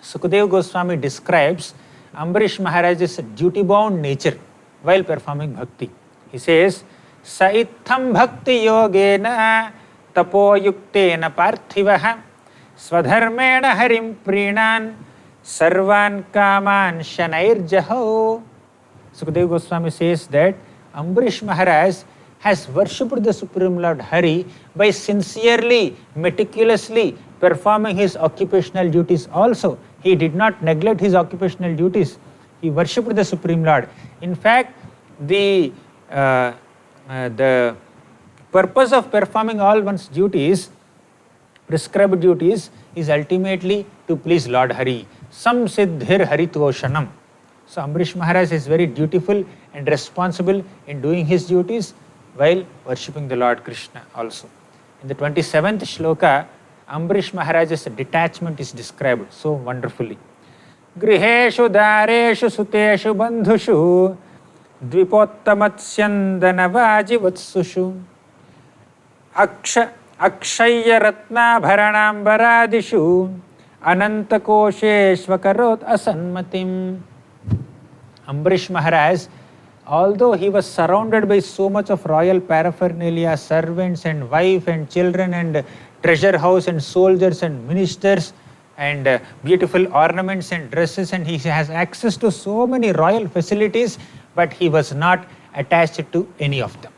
Sukadeva Goswami describes Ambarish Maharaj's duty-bound nature while performing bhakti. He says, Saitham bhakti yogena tapoyuktena parthivaha swadharmena harim prinan sarvan kaman shanairjaho. Sukadeva Goswami says that Ambarish Maharaj has worshipped the Supreme Lord Hari by sincerely, meticulously performing his occupational duties also. He did not neglect his occupational duties. He worshipped the Supreme Lord. In fact, the purpose of performing all one's duties, prescribed duties, is ultimately to please Lord Hari. Sam siddhir haritoshanam. So Ambarish Maharaj is very dutiful and responsible in doing his duties while worshipping the Lord Krishna also. In the 27th shloka, Ambarish Maharaj's detachment is described so wonderfully. Griheshu dareshu suteshu bandhushu dvipottamatsyandana vatsushu akshaya ratna bharanambaradishu anantakosheshvakarot asanmatim. Ambarish Maharaj, although he was surrounded by so much of royal paraphernalia, servants and wife and children and treasure house and soldiers and ministers and beautiful ornaments and dresses, and he has access to so many royal facilities, but he was not attached to any of them.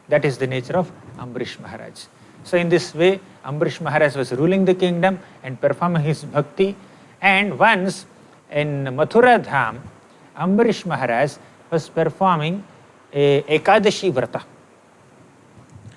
That is the nature of Ambarish Maharaj. So in this way, Ambarish Maharaj was ruling the kingdom and performing his bhakti, and once in Mathura Dham, Ambarish Maharaj was performing a Ekadashi Vrata.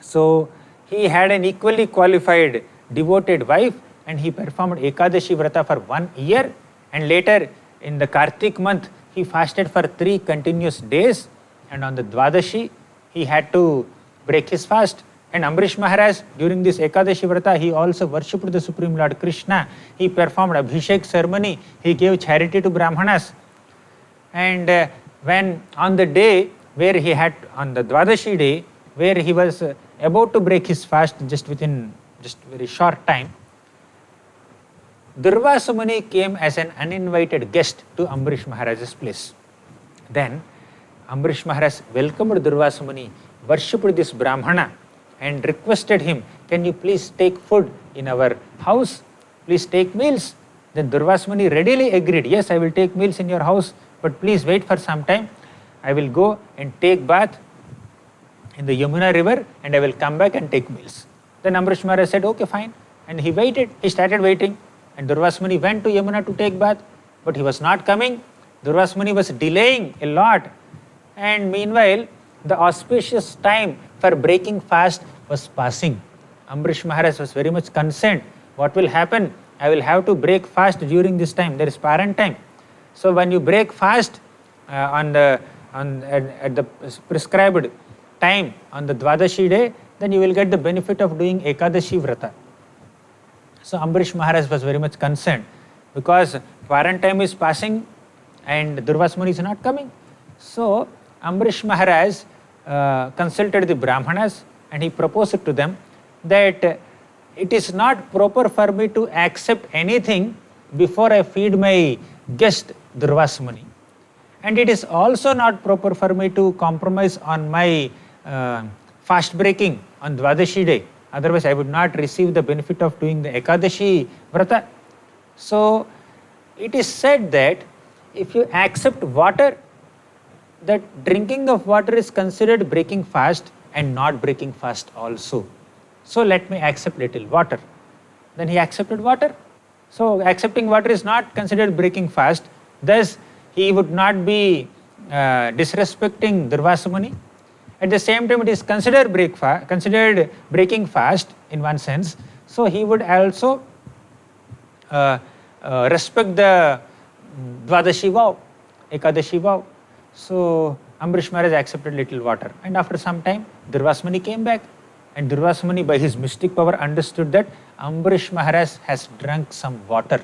So he had an equally qualified devoted wife, and he performed Ekadashi Vrata for 1 year, and later in the Kartik month he fasted for 3 continuous days, and on the Dwadashi he had to break his fast. And Ambarish Maharaj, during this Ekadashi Vrata, he also worshipped the Supreme Lord Krishna. He performed Abhishek ceremony, he gave charity to Brahmanas. And when on the day where he had, on the Dwadashi day, where he was about to break his fast within very short time, Durvasa Muni came as an uninvited guest to Ambarish Maharaj's place. Then Ambarish Maharaj welcomed Durvasa Muni, worshipped this Brahmana and requested him, can you please take food in our house, please take meals. Then Durvasa Muni readily agreed, yes, I will take meals in your house, but please wait for some time. I will go and take bath in the Yamuna river and I will come back and take meals. Then Ambarish Maharaj said, okay, fine. And he waited, he started waiting. And Durvasa Muni went to Yamuna to take bath, but he was not coming. Durvasa Muni was delaying a lot. And meanwhile, the auspicious time for breaking fast was passing. Ambarish Maharaj was very much concerned. What will happen? I will have to break fast during this time. There is parent time. So when you break fast at the prescribed time on the Dwadashi day, then you will get the benefit of doing Ekadashi Vrata. So Ambarish Maharaj was very much concerned because parent time is passing and Durvasa Muni is not coming. So Ambarish Maharaj consulted the Brahmanas and he proposed to them that it is not proper for me to accept anything before I feed my guest Durvasa Muni. And it is also not proper for me to compromise on my fast breaking on Dwadashi day. Otherwise, I would not receive the benefit of doing the Ekadashi Vrata. So, it is said that if you accept water, that drinking of water is considered breaking fast and not breaking fast also. So, let me accept little water. Then he accepted water. So, accepting water is not considered breaking fast. Thus, he would not be disrespecting Durvasa Muni. At the same time, it is considered breaking fast in one sense. So he would also respect the Dwadashi vow, Ekadashi vow. So Ambarish Maharaj accepted little water. And after some time, Durvasa Muni came back. And Durvasa Muni, by his mystic power, understood that Ambarish Maharaj has drunk some water.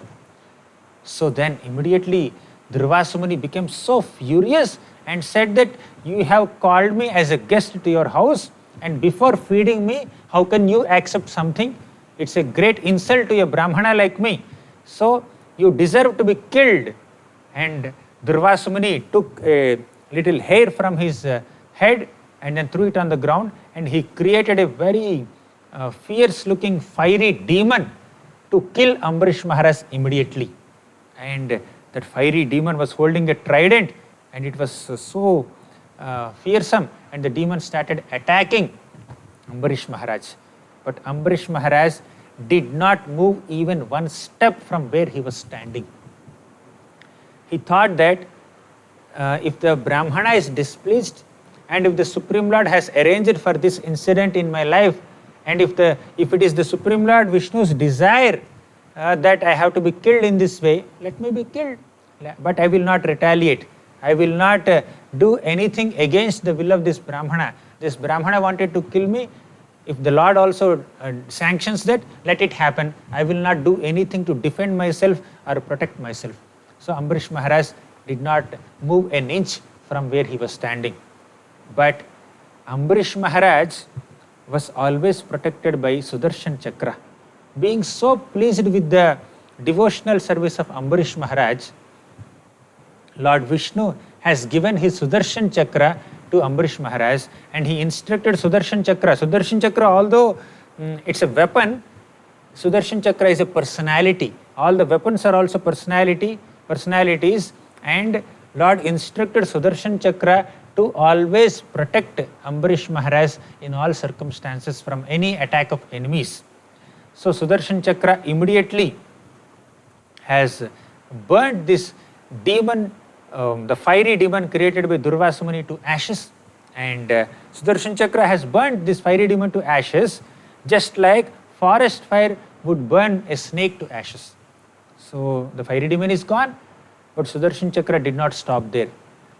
So then immediately Durvasa Muni became so furious and said that you have called me as a guest to your house, and before feeding me, how can you accept something? It's a great insult to a Brahmana like me. So you deserve to be killed. And Durvasa Muni took a little hair from his head and then threw it on the ground, and he created a very fierce looking fiery demon to kill Ambarish Maharaj immediately. And that fiery demon was holding a trident, and it was so fearsome, and the demon started attacking Ambarish Maharaj. But Ambarish Maharaj did not move even one step from where he was standing. He thought that if the Brahmana is displeased, and if the Supreme Lord has arranged for this incident in my life, and if it is the Supreme Lord Vishnu's desire that I have to be killed in this way, let me be killed. But I will not retaliate. I will not do anything against the will of this Brahmana. This Brahmana wanted to kill me. If the Lord also sanctions that, let it happen. I will not do anything to defend myself or protect myself. So Ambarish Maharaj did not move an inch from where he was standing. But Ambarish Maharaj was always protected by Sudarshan Chakra. Being so pleased with the devotional service of Ambarish Maharaj, Lord Vishnu has given his Sudarshan Chakra to Ambarish Maharaj, and he instructed Sudarshan Chakra. Sudarshan Chakra, although it's a weapon, Sudarshan Chakra is a personality. All the weapons are also personalities, and Lord instructed Sudarshan Chakra to always protect Ambarish Maharaj in all circumstances from any attack of enemies. So Sudarshan Chakra immediately has burnt this demon, the fiery demon created by Durvasa Muni, to ashes, and Sudarshan Chakra has burnt this fiery demon to ashes, just like forest fire would burn a snake to ashes. So the fiery demon is gone, but Sudarshan Chakra did not stop there.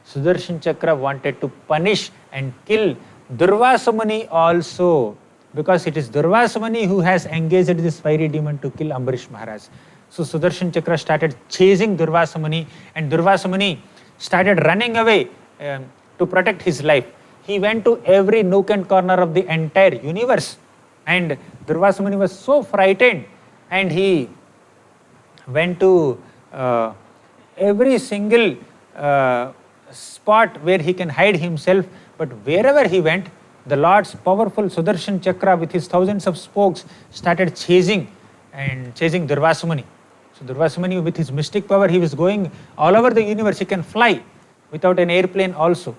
Sudarshan Chakra wanted to punish and kill Durvasa Muni also, because it is Durvasa Muni who has engaged this fiery demon to kill Ambarish Maharaj. So Sudarshan Chakra started chasing Durvasa Muni, and Durvasa Muni started running away to protect his life. He went to every nook and corner of the entire universe, and Durvasa Muni was so frightened, and he went to every single spot where he can hide himself. But wherever he went, the Lord's powerful Sudarshan Chakra with his thousands of spokes started chasing Durvasa Muni. So Durvasa Muni, with his mystic power, he was going all over the universe. He can fly without an airplane also.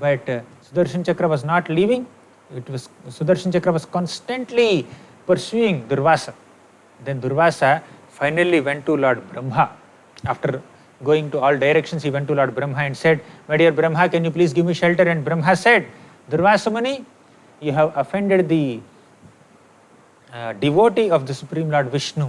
But Sudarshan Chakra was not leaving. Sudarshan Chakra was constantly pursuing Durvasa. Then Durvasa finally went to Lord Brahma. After going to all directions, he went to Lord Brahma and said, "My dear Brahma, can you please give me shelter?" And Brahma said, "Durvasa Muni, you have offended the devotee of the Supreme Lord Vishnu.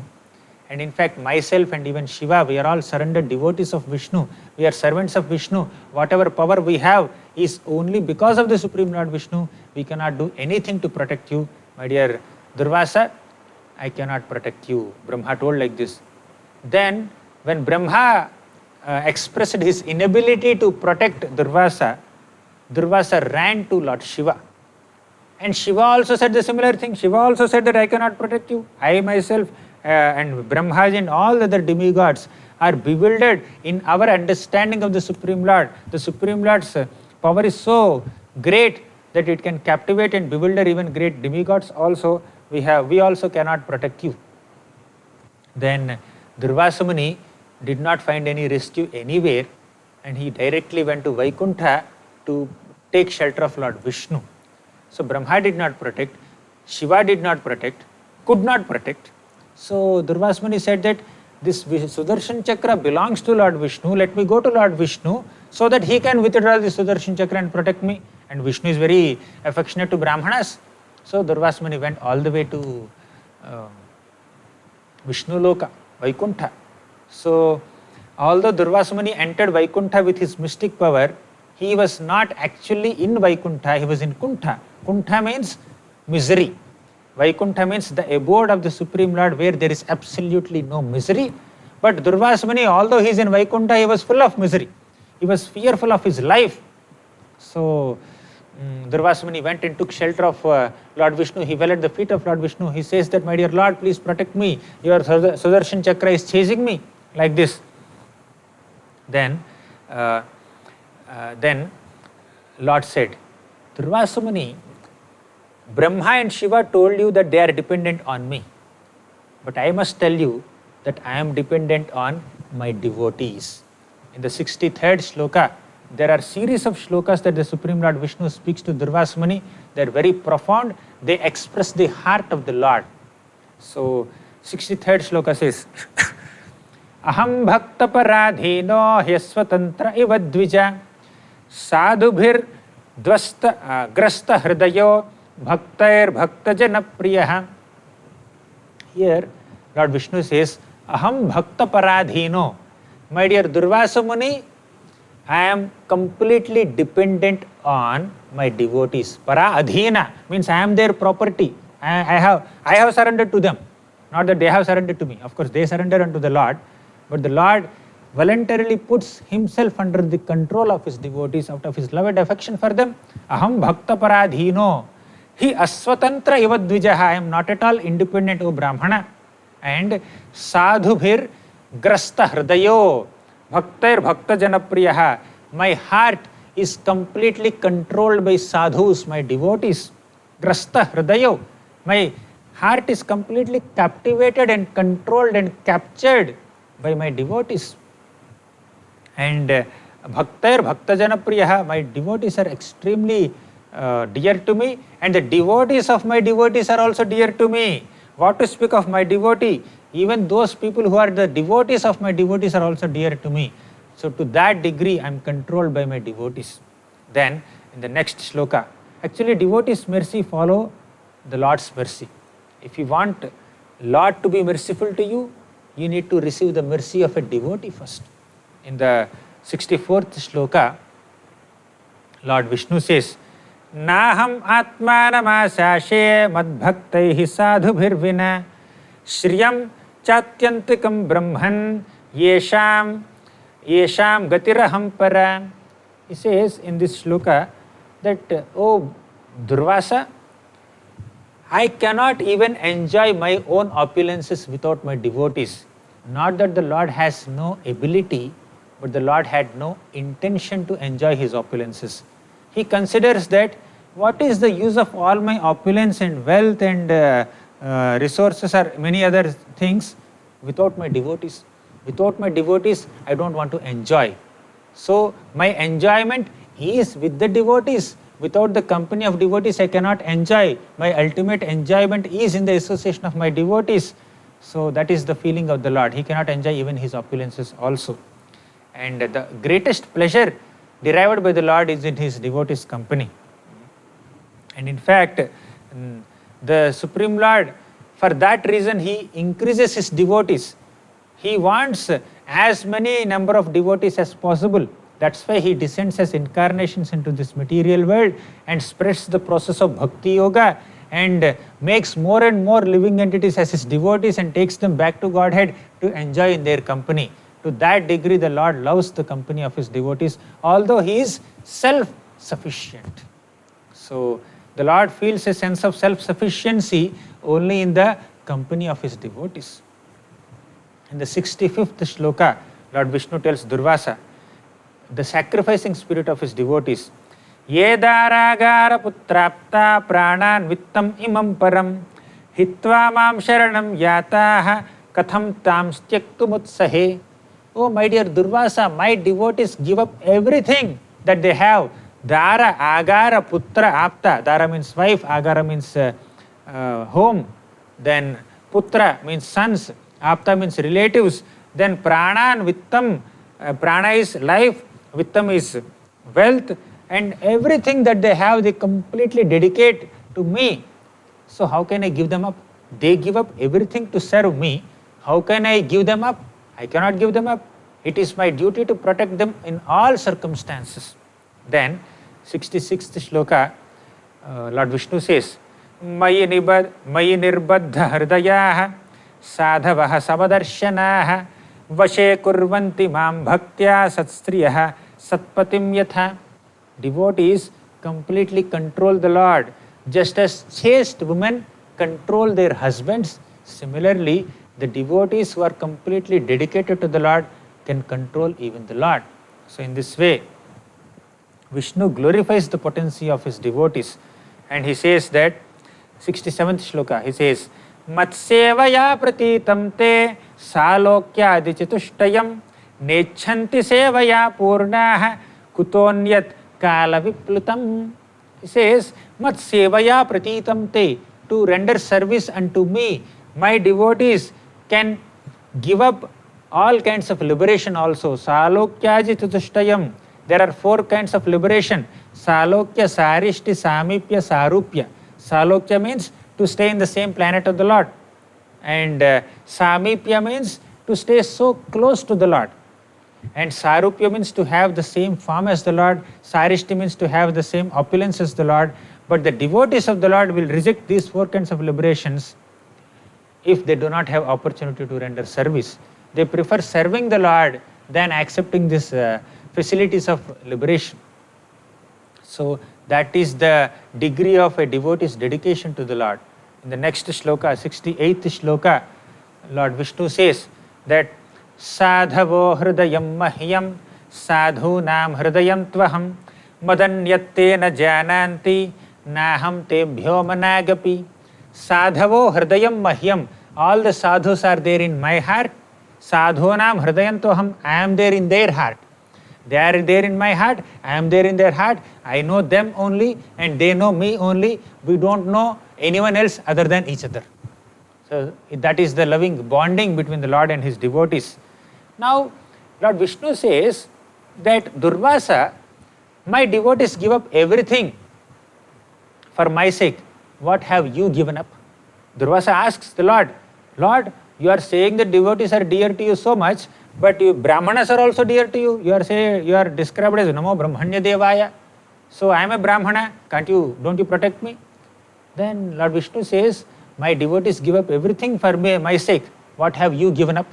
And in fact, myself and even Shiva, we are all surrendered devotees of Vishnu. We are servants of Vishnu. Whatever power we have is only because of the Supreme Lord Vishnu. We cannot do anything to protect you. My dear Durvasa, I cannot protect you." Brahma told like this. Then when Brahma expressed his inability to protect Durvasa, Durvasa ran to Lord Shiva. And Shiva also said the similar thing. Shiva also said that I cannot protect you. I myself and Brahmaji and all the other demigods are bewildered in our understanding of the Supreme Lord. The Supreme Lord's power is so great that it can captivate and bewilder even great demigods also. We also cannot protect you. Then Durvasa Muni did not find any rescue anywhere, and he directly went to Vaikuntha to take shelter of Lord Vishnu. So Brahma did not protect, Shiva did not protect, could not protect. So Durvasa Muni said that this Sudarshan Chakra belongs to Lord Vishnu. Let me go to Lord Vishnu so that he can withdraw the Sudarshan Chakra and protect me. And Vishnu is very affectionate to Brahmanas. So Durvasa Muni went all the way to Vishnu Loka, Vaikuntha. So although Durvasa Muni entered Vaikuntha with his mystic power, he was not actually in Vaikuntha, he was in Kuntha. Kuntha means misery. Vaikuntha means the abode of the Supreme Lord where there is absolutely no misery. But Durvasa Muni, although he is in Vaikuntha, he was full of misery. He was fearful of his life. So Durvasa Muni went and took shelter of Lord Vishnu. He fell at the feet of Lord Vishnu. He says that, my dear Lord, please protect me. Your Sudarshan Chakra is chasing me, like this. Then Lord said, Durvasa Muni, Brahma and Shiva told you that they are dependent on me. But I must tell you that I am dependent on my devotees. In the 63rd shloka, there are series of shlokas that the Supreme Lord Vishnu speaks to Durvasa Muni. They are very profound. They express the heart of the Lord. So, 63rd shloka says, Aham bhakta paradhino hyasvatantra iva dvija sadhubhir dvasta grasta hridayo bhaktair bhakta jana priyaha. Here, Lord Vishnu says, Aham bhakta paradhino. My dear Durvasa Muni, I am completely dependent on my devotees. Para adhina means I am their property. I have surrendered to them. Not that they have surrendered to me. Of course, they surrender unto the Lord. But the Lord voluntarily puts himself under the control of his devotees out of his love and affection for them. Aham bhakta paradhino. He asvatantra iva dvijaha. I am not at all independent, O Brahmana. And sadhubhir grasta hridayo bhaktair bhakta janapriyaha. My heart is completely controlled by sadhus, my devotees. Grasta hridayo. My heart is completely captivated and controlled and captured by my devotees. And bhaktair bhakta janapriyaha. My devotees are extremely dear to me, and the devotees of my devotees are also dear to me. What to speak of my devotee? Even those people who are the devotees of my devotees are also dear to me. So to that degree I am controlled by my devotees. Then in the next shloka, actually devotees' mercy follow the Lord's mercy. If you want Lord to be merciful to you, you need to receive the mercy of a devotee first. In the 64th shloka, Lord Vishnu says, Naham atmanamāsāshe madbhaktaihi sadhubhirvina shriyam chatyantikam brahman yesham gatiraham para. He says in this shloka that, O Durvasa, I cannot even enjoy my own opulences without my devotees. Not that the Lord has no ability, but the Lord had no intention to enjoy his opulences. He considers that what is the use of all my opulence and wealth and resources or many other things without my devotees. Without my devotees, I don't want to enjoy. So my enjoyment is with the devotees. Without the company of devotees, I cannot enjoy. My ultimate enjoyment is in the association of my devotees. So that is the feeling of the Lord. He cannot enjoy even his opulences also. And the greatest pleasure derived by the Lord is in his devotees' company. And in fact, the Supreme Lord, for that reason, he increases his devotees. He wants as many number of devotees as possible. That's why he descends as incarnations into this material world and spreads the process of bhakti yoga and makes more and more living entities as his devotees and takes them back to Godhead to enjoy in their company. To that degree, the Lord loves the company of his devotees, although he is self-sufficient. So the Lord feels a sense of self-sufficiency only in the company of his devotees. In the 65th shloka, Lord Vishnu tells Durvasa, the sacrificing spirit of his devotees, Ye daragara putrapta pranan vittam imam param hitva mam sharanam yataha katham tam styaktumutsahe. Oh my dear Durvasa, my devotees give up everything that they have. Dara, agara, putra, apta. Dara means wife, agara means home. Then putra means sons, apta means relatives. Then pranan, vittam, prana is life, vittam is wealth, and everything that they have, they completely dedicate to me. So how can I give them up? They give up everything to serve me. How can I give them up? I cannot give them up. It is my duty to protect them in all circumstances. Then, 66th shloka, Lord Vishnu says, मयि निर्बद्ध हृदयाः साधवः समदर्शनाः वशे कुर्वन्ति मां भक्त्या सत्स्त्रियः सत्पतिं यथा. Devotees completely control the Lord, just as chaste women control their husbands. Similarly, the devotees who are completely dedicated to the Lord can control even the Lord. So in this way, Vishnu glorifies the potency of his devotees, and he says that 67th shloka, he says, Matsevaya pratitam te salokyadi chatushtayam nechanti sevaya purnaha kutonyat kala viplutam. He says, Matsevaya pratitam te, to render service unto me, my devotees can give up all kinds of liberation also. Salokyaji chatushtayam. There are 4 kinds of liberation. Salokya, Sarishti, Samipya, Sarupya. Salokya means to stay in the same planet of the Lord. And Samipya means to stay so close to the Lord. And Sarupya means to have the same form as the Lord. Sarishti means to have the same opulence as the Lord. But the devotees of the Lord will reject these 4 kinds of liberations if they do not have opportunity to render service. They prefer serving the Lord than accepting these facilities of liberation. So that is the degree of a devotee's dedication to the Lord. In the next shloka, 68th shloka, Lord Vishnu says that Sadhavo hridayam mahyam sadhunam hridayam tvaham madanyatte na jananti naham tebhyo managapi. Sadhavo hridayam mahyam. All the sadhus are there in my heart. Sadhunam hridayam tvaham. I am there in their heart. They are there in my heart, I am there in their heart. I know them only and they know me only. We don't know anyone else other than each other. So that is the loving bonding between the Lord and his devotees. Now, Lord Vishnu says that Durvasa, my devotees give up everything for my sake. What have you given up? Durvasa asks the Lord, Lord, you are saying that devotees are dear to you so much, but you, Brahmanas are also dear to you. You are described as Namo Brahmanya Devaya. So I am a Brahmana. Don't you protect me? Then Lord Vishnu says, my devotees give up everything for my sake. What have you given up?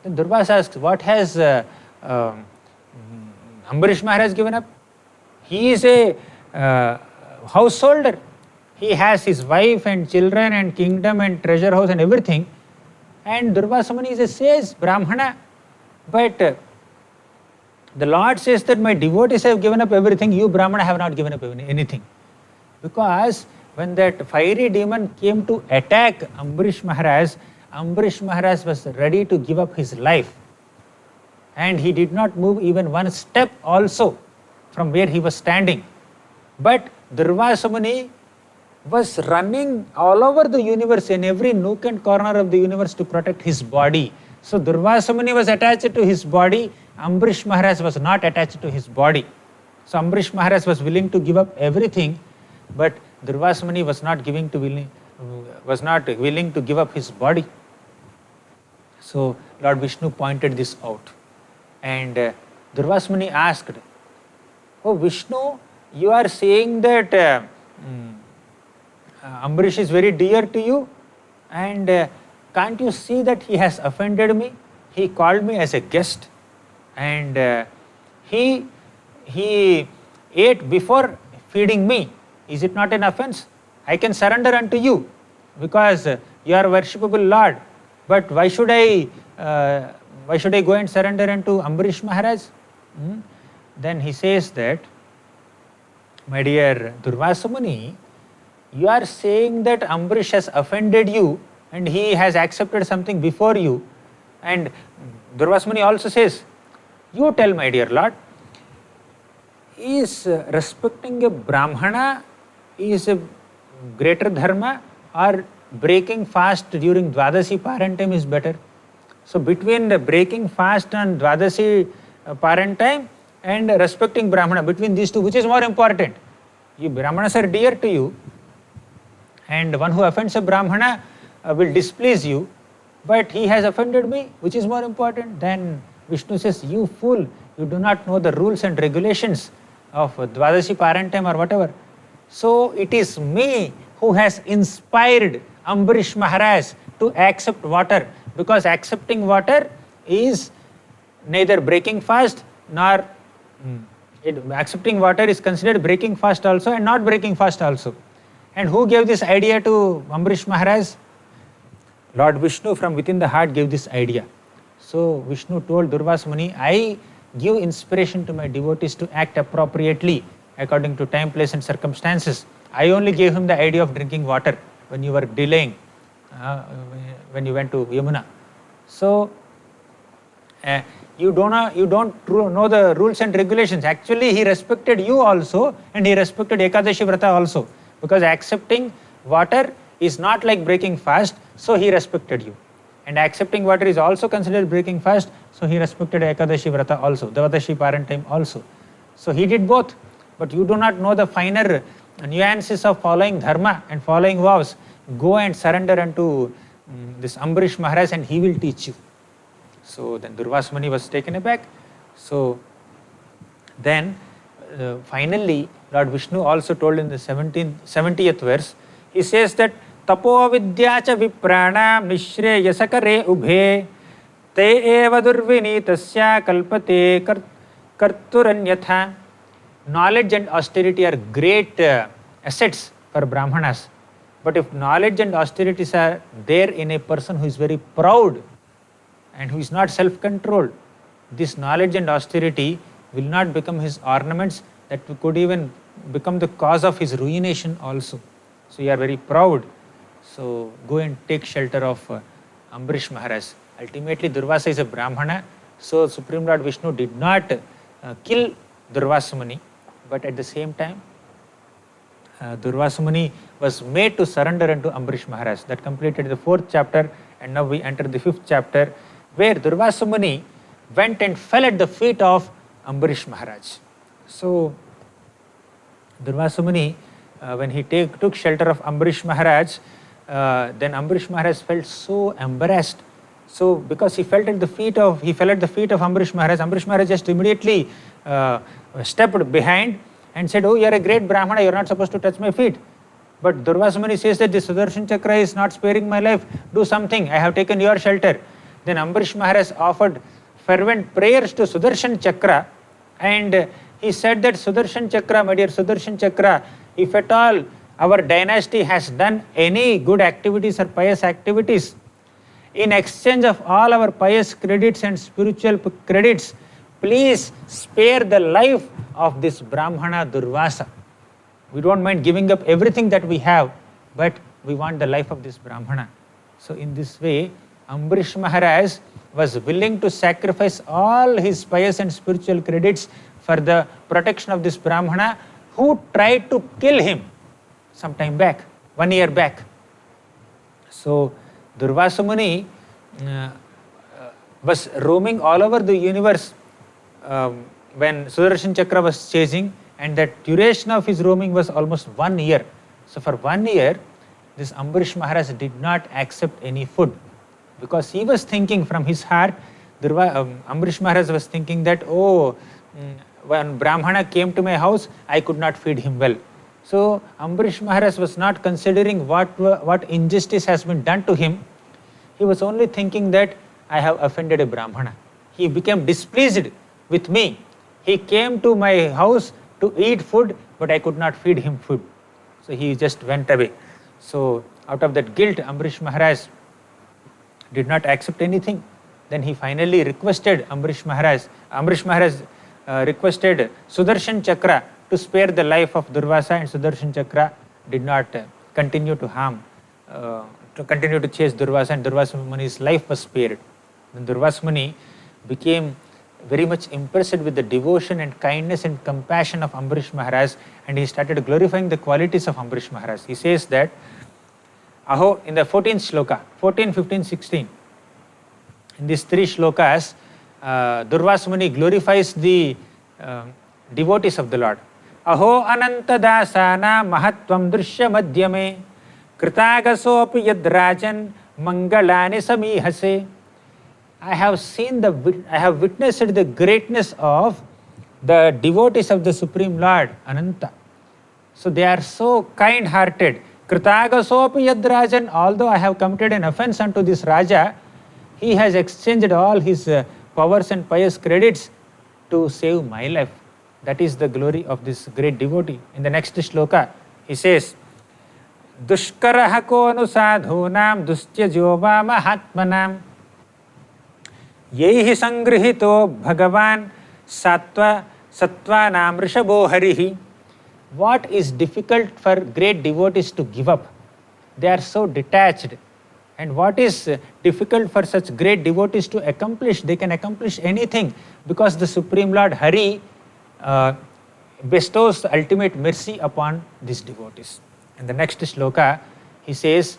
Then Durvasa asks, what has Ambarish Maharaj given up? He is a householder. He has his wife and children and kingdom and treasure house and everything. And Durvasa Muni is a sage, Brahmana. But the Lord says that my devotees have given up everything, you Brahmana have not given up anything. Because when that fiery demon came to attack Ambarish Maharaj was ready to give up his life. And he did not move even one step also from where he was standing. But Durvasa Muni was running all over the universe, in every nook and corner of the universe, to protect his body. So Durvasa Muni was attached to his body, Ambarish Maharaj was not attached to his body. So Ambarish Maharaj was willing to give up everything, but Durvasa Muni was not willing to give up his body. So Lord Vishnu pointed this out. And Durvasa Muni asked, Oh Vishnu, you are saying that Ambarish is very dear to you, and can't you see that he has offended me? He called me as a guest, and he ate before feeding me. Is it not an offense? I can surrender unto you because you are a worshipable Lord. But why should I go and surrender unto Ambarish Maharaj? Then he says that, my dear Durvasa Muni, you are saying that Ambarish has offended you and he has accepted something before you. And Durvasa Muni also says, you tell, my dear Lord, is respecting a Brahmana is a greater dharma, or breaking fast during Dwadasi Paran time is better? So between the breaking fast on Dwadasi Paran time and respecting Brahmana, between these two, which is more important? You Brahmanas are dear to you, and one who offends a Brahmana will displease you, but he has offended me, which is more important? Then Vishnu says, you fool, you do not know the rules and regulations of Dwadasi Paran time or whatever. So it is me who has inspired Ambarish Maharaj to accept water, because accepting water is neither breaking fast nor accepting water is considered breaking fast also and not breaking fast also. And who gave this idea to Ambarish Maharaj? Lord Vishnu from within the heart gave this idea. So Vishnu told Durvasa Muni, I give inspiration to my devotees to act appropriately according to time, place and circumstances. I only gave him the idea of drinking water when you were delaying, when you went to Yamuna. So you don't know the rules and regulations. Actually, he respected you also, and he respected Ekadashi Vrata also, because accepting water is not like breaking fast, so he respected you. And accepting water is also considered breaking fast, so he respected Ekadashi Vrata also, Dvadashi Parantime also. So he did both, but you do not know the finer nuances of following dharma and following vows. Go and surrender unto this Ambarish Maharaj and he will teach you. So then Durvasa Muni was taken aback. So then finally Lord Vishnu also told in the 70th verse, he says that Tapo vidya vipranam nishreyasakare ubhe te eva durvinitasya kalpate karturanyatha. Knowledge and austerity are great assets for Brahmanas. But if knowledge and austerities are there in a person who is very proud and who is not self-controlled, this knowledge and austerity will not become his ornaments, that could even become the cause of his ruination also. So you are very proud. So go and take shelter of Ambarish Maharaj. Ultimately Durvasa is a Brahmana, so Supreme Lord Vishnu did not kill Durvasa Muni, but at the same time Durvasa Muni was made to surrender unto Ambarish Maharaj. That completed the 4th chapter, and now we enter the 5th chapter, where Durvasa Muni went and fell at the feet of Ambarish Maharaj. So Durvasa Muni, when he took shelter of Ambarish Maharaj, then Ambarish Maharaj felt so embarrassed. So because he fell at the feet of Ambarish Maharaj just immediately stepped behind and said, oh, you are a great Brahmana, you are not supposed to touch my feet. But Durvasa Muni says that the Sudarshan Chakra is not sparing my life, do something, I have taken your shelter. Then Ambarish Maharaj offered fervent prayers to Sudarshan Chakra, and he said that Sudarshan Chakra, my dear Sudarshan Chakra, if at all our dynasty has done any good activities or pious activities, in exchange of all our pious credits and spiritual credits, please spare the life of this Brahmana Durvasa. We don't mind giving up everything that we have, but we want the life of this Brahmana. So in this way, Ambarish Maharaj was willing to sacrifice all his pious and spiritual credits for the protection of this Brahmana who tried to kill him some time back, 1 year back. So Durvasa Muni was roaming all over the universe when Sudarshan Chakra was chasing, and that duration of his roaming was almost 1 year. So for 1 year, this Ambarish Maharaj did not accept any food, because he was thinking from his heart, Ambarish Maharaj was thinking that, when Brahmana came to my house, I could not feed him well. So Ambarish Maharaj was not considering what injustice has been done to him. He was only thinking that I have offended a Brahmana. He became displeased with me. He came to my house to eat food, but I could not feed him food. So he just went away. So out of that guilt, Ambarish Maharaj did not accept anything. Then he finally requested Ambarish Maharaj requested Sudarshan Chakra to spare the life of Durvasa, and Sudarshan Chakra did not continue to harm, to continue to chase Durvasa, and Durvasa Muni's life was spared. Then Durvasa Muni became very much impressed with the devotion and kindness and compassion of Ambarish Maharaj, and he started glorifying the qualities of Ambarish Maharaj. He says that, Aho, in the 14th shloka, 14, 15, 16, in these 3 shlokas, Durvasa Muni glorifies the devotees of the Lord. Aho ananta dasana mahatvam drishya madhyame kritagaso api yadrajan mangalani samihase. I have witnessed the greatness of the devotees of the Supreme Lord, Ananta. So they are so kind-hearted, Kritagasopi yadrajan, although I have committed an offense unto this Raja, he has exchanged all his powers and pious credits to save my life. That is the glory of this great devotee. In the next shloka, he says, Dushkaraha konu sadhunam dustyajova mahatmanam yehi sangrihito bhagavan sattvanam rishabho harihi. What is difficult for great devotees to give up? They are so detached. And what is difficult for such great devotees to accomplish? They can accomplish anything because the Supreme Lord Hari bestows the ultimate mercy upon these devotees. In the next shloka, he says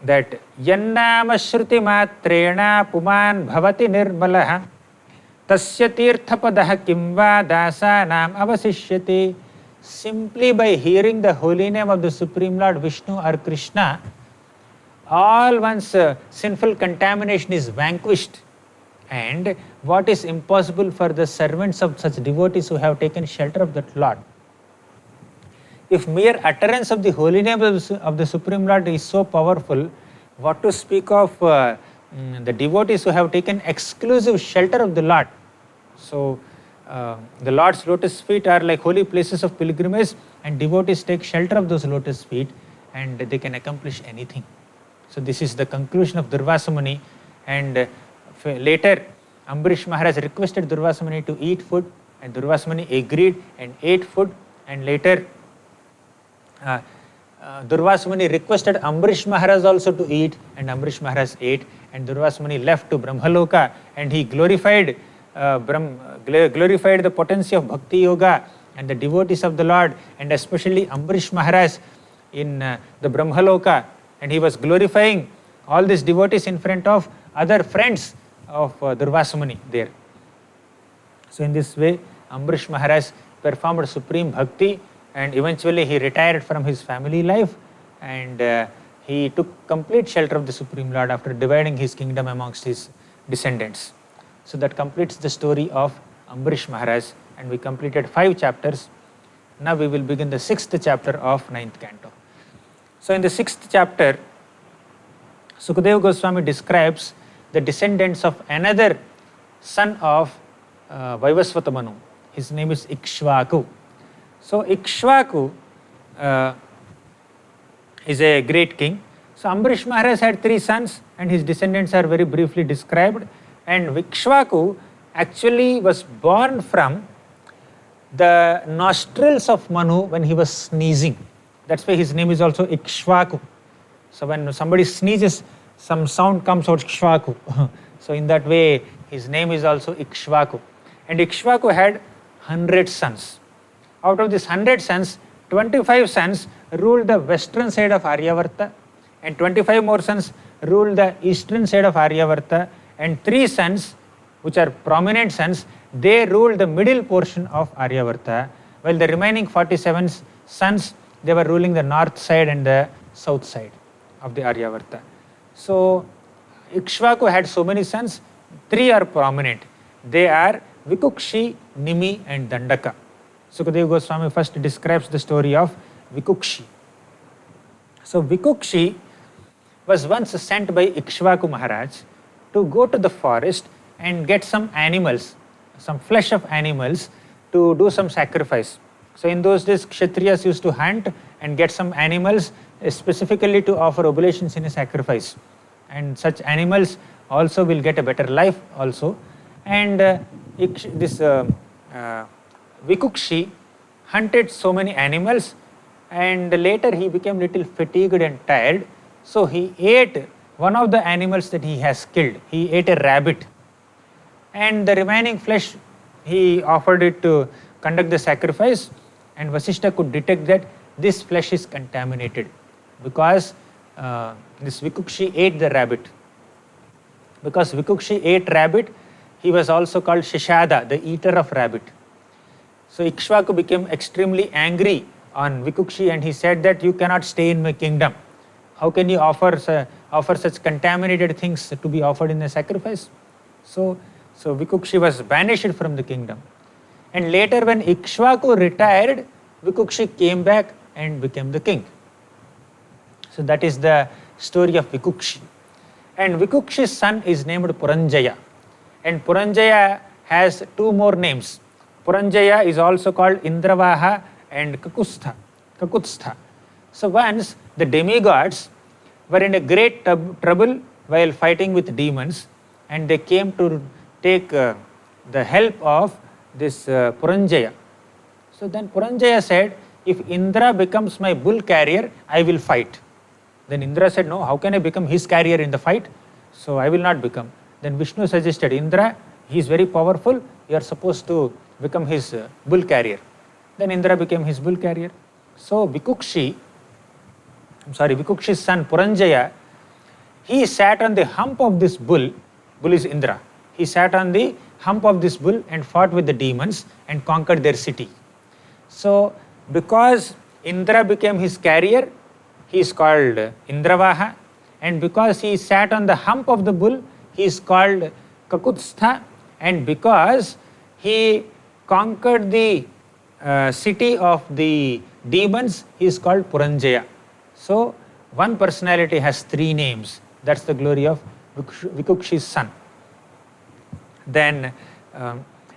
that Yannama Shruti Matrena Puman Bhavati Nirmalaha Tasya Tirthapadaha Kimva Dasa Nam Avasishyate. Simply by hearing the holy name of the Supreme Lord Vishnu or Krishna, all one's sinful contamination is vanquished. And what is impossible for the servants of such devotees who have taken shelter of that Lord? If mere utterance of the holy name of the Supreme Lord is so powerful, what to speak of the devotees who have taken exclusive shelter of the Lord? So, the Lord's lotus feet are like holy places of pilgrimage, and devotees take shelter of those lotus feet and they can accomplish anything. So, this is the conclusion of Durvasa Muni. And later, Ambarish Maharaj requested Durvasa Muni to eat food, and Durvasa Muni agreed and ate food. And later, Durvasa Muni requested Ambarish Maharaj also to eat, and Ambarish Maharaj ate. And Durvasa Muni left to Brahmaloka, and he glorified the potency of Bhakti Yoga and the devotees of the Lord, and especially Ambarish Maharaj in the Brahmaloka. And he was glorifying all these devotees in front of other friends of Durvasa Muni there. So in this way, Ambarish Maharaj performed supreme bhakti, and eventually he retired from his family life, and he took complete shelter of the Supreme Lord after dividing his kingdom amongst his descendants. So that completes the story of Ambarish Maharaj, and we completed 5 chapters. Now we will begin the 6th chapter of 9th canto. So in the 6th chapter, Sukadeva Goswami describes the descendants of another son of Vaivasvata Manu. His name is Ikshvaku. So Ikshvaku is a great king. So Ambarish Maharaj had 3 sons, and his descendants are very briefly described. And Ikshvaku actually was born from the nostrils of Manu when he was sneezing. That's why his name is also Ikshvaku. So when somebody sneezes, some sound comes out, Ikshvaku. So in that way, his name is also Ikshvaku. And Ikshvaku had 100 sons. Out of these 100 sons, 25 sons ruled the western side of Aryavarta, and 25 more sons ruled the eastern side of Aryavarta, and 3 sons, which are prominent sons, they ruled the middle portion of Aryavarta, while the remaining 47 sons, they were ruling the north side and the south side of the Aryavarta. So Ikshvaku had so many sons, 3 are prominent. They are Vikukshi, Nimi and Dandaka. Sukadeva Goswami first describes the story of Vikukshi. So Vikukshi was once sent by Ikshvaku Maharaj to go to the forest and get some animals, some flesh of animals, to do some sacrifice. So in those days, Kshatriyas used to hunt and get some animals specifically to offer oblations in a sacrifice. And such animals also will get a better life also. And this Vikukshi hunted so many animals, and later he became little fatigued and tired. So he ate one of the animals that he has killed. He ate a rabbit. And the remaining flesh, he offered it to conduct the sacrifice, and Vasishtha could detect that this flesh is contaminated because this Vikukshi ate the rabbit. Because Vikukshi ate rabbit, he was also called Shishada, the eater of rabbit. So Ikshvaku became extremely angry on Vikukshi, and he said that you cannot stay in my kingdom. How can you offer such contaminated things to be offered in a sacrifice? So Vikukshi was banished from the kingdom. And later when Ikshvaku retired, Vikukshi came back and became the king. So that is the story of Vikukshi. And Vikukshi's son is named Puranjaya. And Puranjaya has two more names. Puranjaya is also called Indravaha and Kakutstha. So once the demigods were in a great trouble while fighting with demons, and they came to take the help of this Puranjaya. So then Puranjaya said, if Indra becomes my bull carrier, I will fight. Then Indra said, no, how can I become his carrier in the fight? So I will not become. Then Vishnu suggested, Indra, he is very powerful, you are supposed to become his bull carrier. Then Indra became his bull carrier. So Vikukshi's son Puranjaya, he sat on the hump of this bull. Bull is Indra. He sat on the hump of this bull and fought with the demons and conquered their city. So because Indra became his carrier, he is called Indravaha, and because he sat on the hump of the bull, he is called Kakutstha, and because he conquered the city of the demons, he is called Puranjaya. So one personality has three names. That's the glory of Vikukshi's son. Then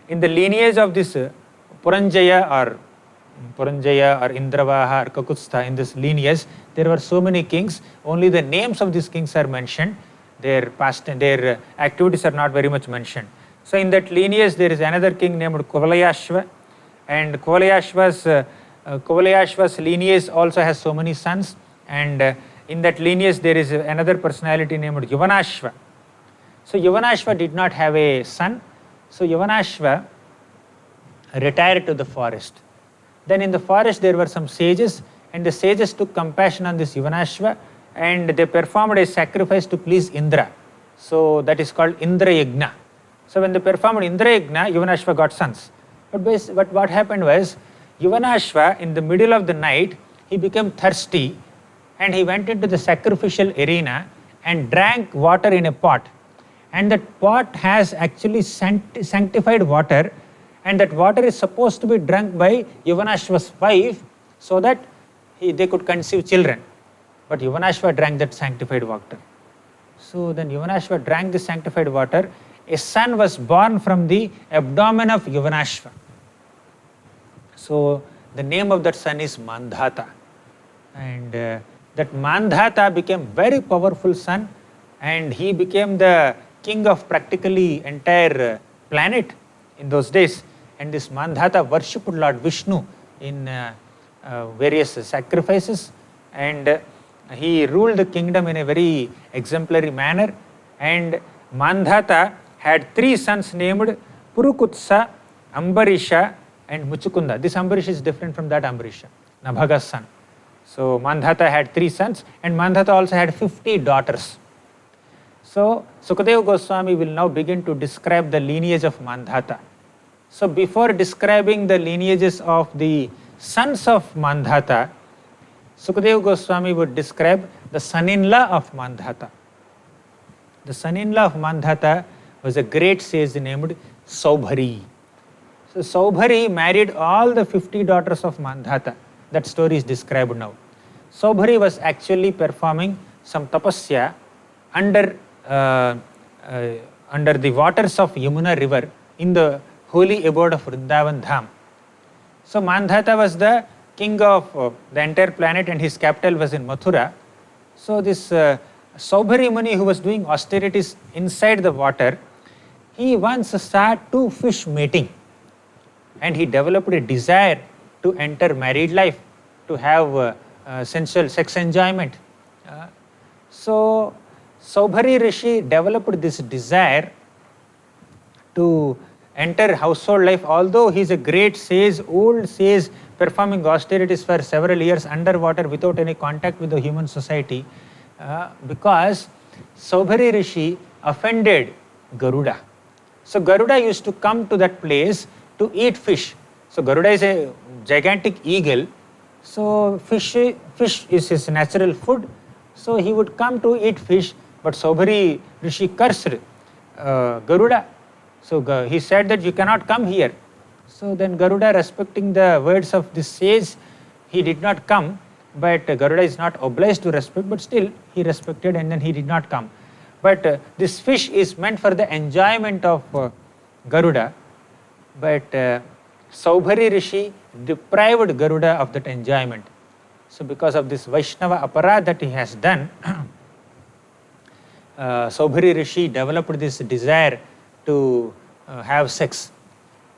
in the lineage of this Puranjaya or Indravaha or Kakutstha, in this lineage, there were so many kings. Only the names of these kings are mentioned. Their past and their activities are not very much mentioned. So in that lineage, there is another king named Kuvalayashva, and Kuvalayashva's lineage also has so many sons. And in that lineage, there is another personality named Yuvanashva. So Yuvanashva did not have a son. So Yuvanashva retired to the forest. Then in the forest there were some sages, and the sages took compassion on this Yuvanashva, and they performed a sacrifice to please Indra. So that is called Indra Yagna. So when they performed Indra Yagna, Yuvanashva got sons. But what happened was, Yuvanashva in the middle of the night, he became thirsty, and he went into the sacrificial arena and drank water in a pot. And that pot has actually sanctified water, and that water is supposed to be drunk by Yuvanashva's wife so that they could conceive children. But Yuvanashva drank that sanctified water. So then Yuvanashva drank the sanctified water. A son was born from the abdomen of Yuvanashva. So the name of that son is Mandhata. And that Mandhata became very powerful son, and he became the king of practically entire planet in those days. And this Mandhata worshipped Lord Vishnu in various sacrifices, and he ruled the kingdom in a very exemplary manner. And Mandhata had three sons named Purukutsa, Ambarisha and Muchukunda. This Ambarisha is different from that Ambarisha, Nabhaga's son. So Mandhata had three sons, and Mandhata also had 50 daughters. So Sukadeva Goswami will now begin to describe the lineage of Mandhata. So before describing the lineages of the sons of Mandhata, Sukadeva Goswami would describe the son-in-law of Mandhata. The son-in-law of Mandhata was a great sage named Saubhari. So Saubhari married all the 50 daughters of Mandhata. That story is described now. Saubhari was actually performing some tapasya under the waters of Yamuna river in the holy abode of Vrindavan Dham. So Mandhata was the king of the entire planet, and his capital was in Mathura. So this Saubhari Muni, who was doing austerities inside the water, he once saw two fish mating, and he developed a desire to enter married life, to have sensual sex enjoyment. So Saubhari Rishi developed this desire to enter household life, although he is a great sage, old sage, performing austerities for several years underwater without any contact with the human society, because Saubhari Rishi offended Garuda. So Garuda used to come to that place to eat fish. So Garuda is a gigantic eagle. So fish is his natural food. So he would come to eat fish, but Saubhari Rishi cursed Garuda. So he said that you cannot come here. So then Garuda, respecting the words of this sage, he did not come. but Garuda is not obliged to respect, but still he respected and then he did not come. But this fish is meant for the enjoyment of Garuda, but Saubhari Rishi deprived Garuda of that enjoyment. So because of this Vaishnava aparadha that he has done, Saubhari Rishi developed this desire to have sex.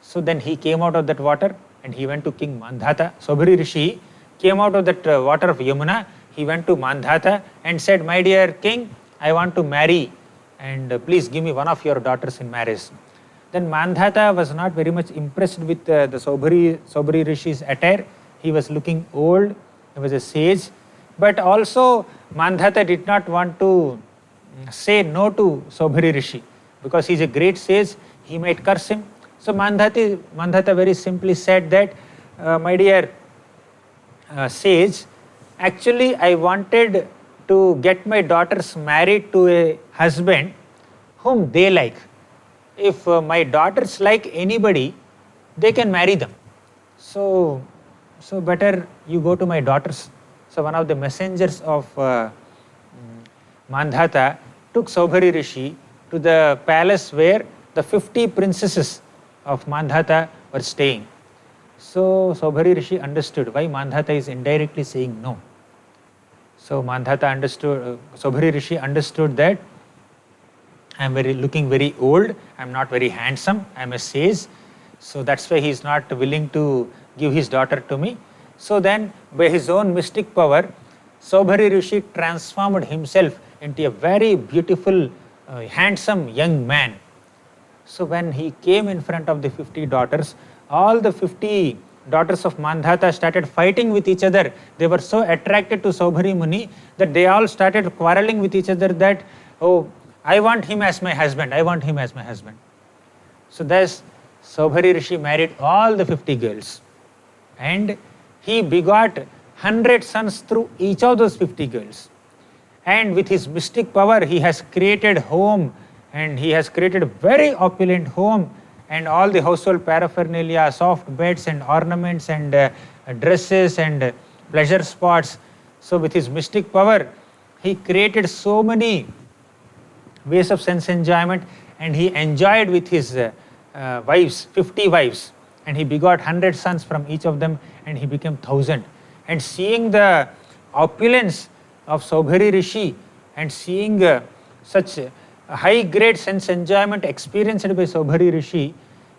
So then he came out of that water and he went to King Mandhata. Saubhari Rishi came out of that water of Yamuna, he went to Mandhata and said, "My dear king, I want to marry and please give me one of your daughters in marriage." Then Mandhata was not very much impressed with the Saubhari Rishi's attire. He was looking old, he was a sage, but also Mandhata did not want to say no to Saubhari Rishi because he is a great sage, he might curse him. So Mandhata very simply said that, "My dear sage, actually I wanted to get my daughters married to a husband whom they like. If my daughters like anybody, they can marry them. So better you go to my daughters." So one of the messengers of Mandhata took Saubhari Rishi to the palace where the 50 princesses of Mandhata were staying. So Saubhari Rishi understood why Mandhata is indirectly saying no. So Saubhari Rishi understood that I am looking very old, I am not very handsome, I am a sage. So that's why he is not willing to give his daughter to me. So then by his own mystic power, Saubhari Rishi transformed himself into a very beautiful, handsome young man. So when he came in front of the 50 daughters, all the 50 daughters of Mandhata started fighting with each other. They were so attracted to Saubhari Muni that they all started quarreling with each other that, "Oh, I want him as my husband, I want him as my husband." So thus Saubhari Rishi married all the 50 girls and he begot 100 sons through each of those 50 girls. And with his mystic power, he has created home and he has created a very opulent home and all the household paraphernalia, soft beds and ornaments and dresses and pleasure spots. So with his mystic power, he created so many ways of sense enjoyment and he enjoyed with his wives, 50 wives, and he begot 100 sons from each of them and he became 1,000. And seeing the opulence of Saubhari Rishi and seeing such high grade sense enjoyment experienced by Saubhari Rishi,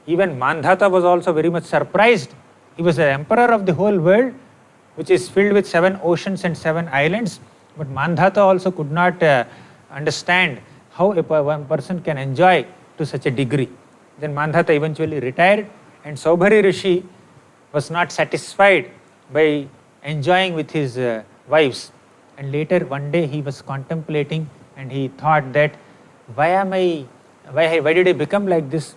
even Mandhata was also very much surprised. He was the emperor of the whole world, which is filled with 7 oceans and 7 islands, but Mandhata also could not understand how one person can enjoy to such a degree. Then Mandhata eventually retired and Saubhari Rishi was not satisfied by enjoying with his wives. And later one day he was contemplating and he thought that, why did I become like this?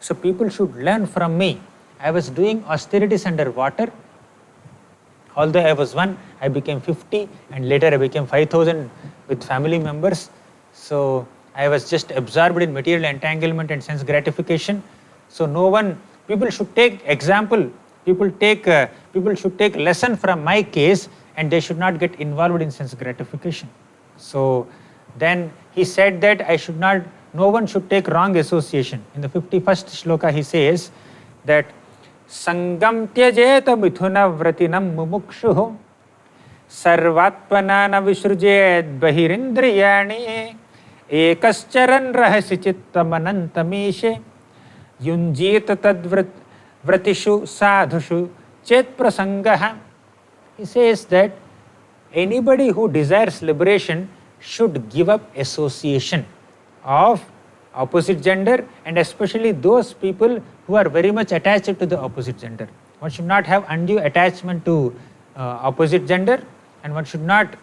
So people should learn from me. I was doing austerities under water. Although I was 1, I became 50 and later I became 5,000 with family members. So I was just absorbed in material entanglement and sense gratification. So people should take example, people should take lesson from my case and they should not get involved in sense gratification. So then he said that no one should take wrong association. In the 51st shloka he says that Sangam tyajeta mithuna vratinam mumukshuho sarvatpanana vishrujed bahirindriyani ekascharan rahasi chittamanantameshe yunjit tadvratishu sadhushu chet prasangaha. He says that anybody who desires liberation should give up association of opposite gender and especially those people who are very much attached to the opposite gender. One should not have undue attachment to opposite gender and one should not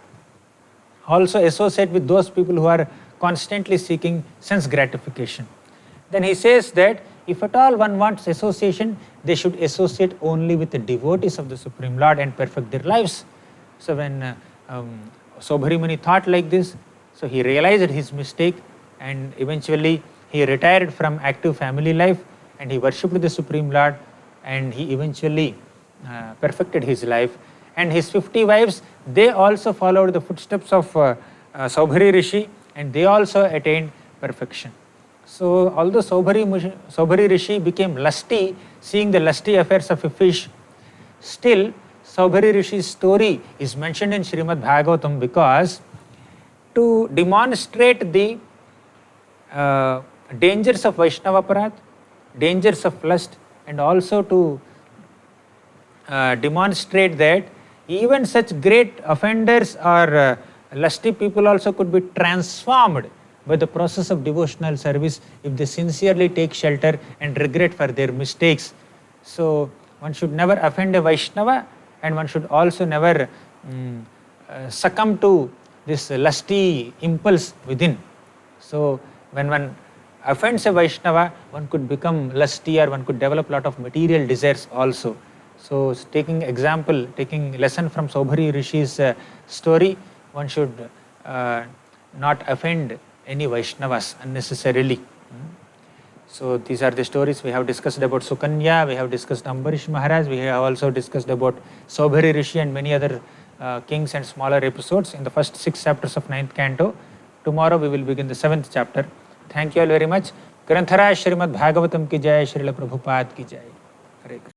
also associate with those people who are constantly seeking sense gratification. Then he says that if at all one wants association, they should associate only with the devotees of the Supreme Lord and perfect their lives. So when Saubhari Muni thought like this, so he realized his mistake and eventually he retired from active family life and he worshipped the Supreme Lord and he eventually perfected his life. and his 50 wives, they also followed the footsteps of Saubhari Rishi, and they also attained perfection. So although Saubhari Rishi became lusty, seeing the lusty affairs of a fish, still Saubhari Rishi's story is mentioned in Srimad Bhagavatam because to demonstrate the dangers of Vaishnava Aparadh, dangers of lust, and also to demonstrate that even such great offenders or lusty people also could be transformed by the process of devotional service if they sincerely take shelter and regret for their mistakes. So one should never offend a Vaishnava, and one should also never succumb to this lusty impulse within. So when one offends a Vaishnava, one could become lusty, or one could develop a lot of material desires also. So taking lesson from Saubhari Rishi's story, one should not offend any Vaishnavas unnecessarily. So these are the stories we have discussed about Sukanya, we have discussed Ambarish Maharaj, we have also discussed about Saubhari Rishi and many other kings and smaller episodes in the first 6 chapters of 9th canto. Tomorrow we will begin the 7th chapter. Thank you all very much. Granthara Srimad Bhagavatam ki jai, Srila Prabhupada ki jai. Hare Krishna.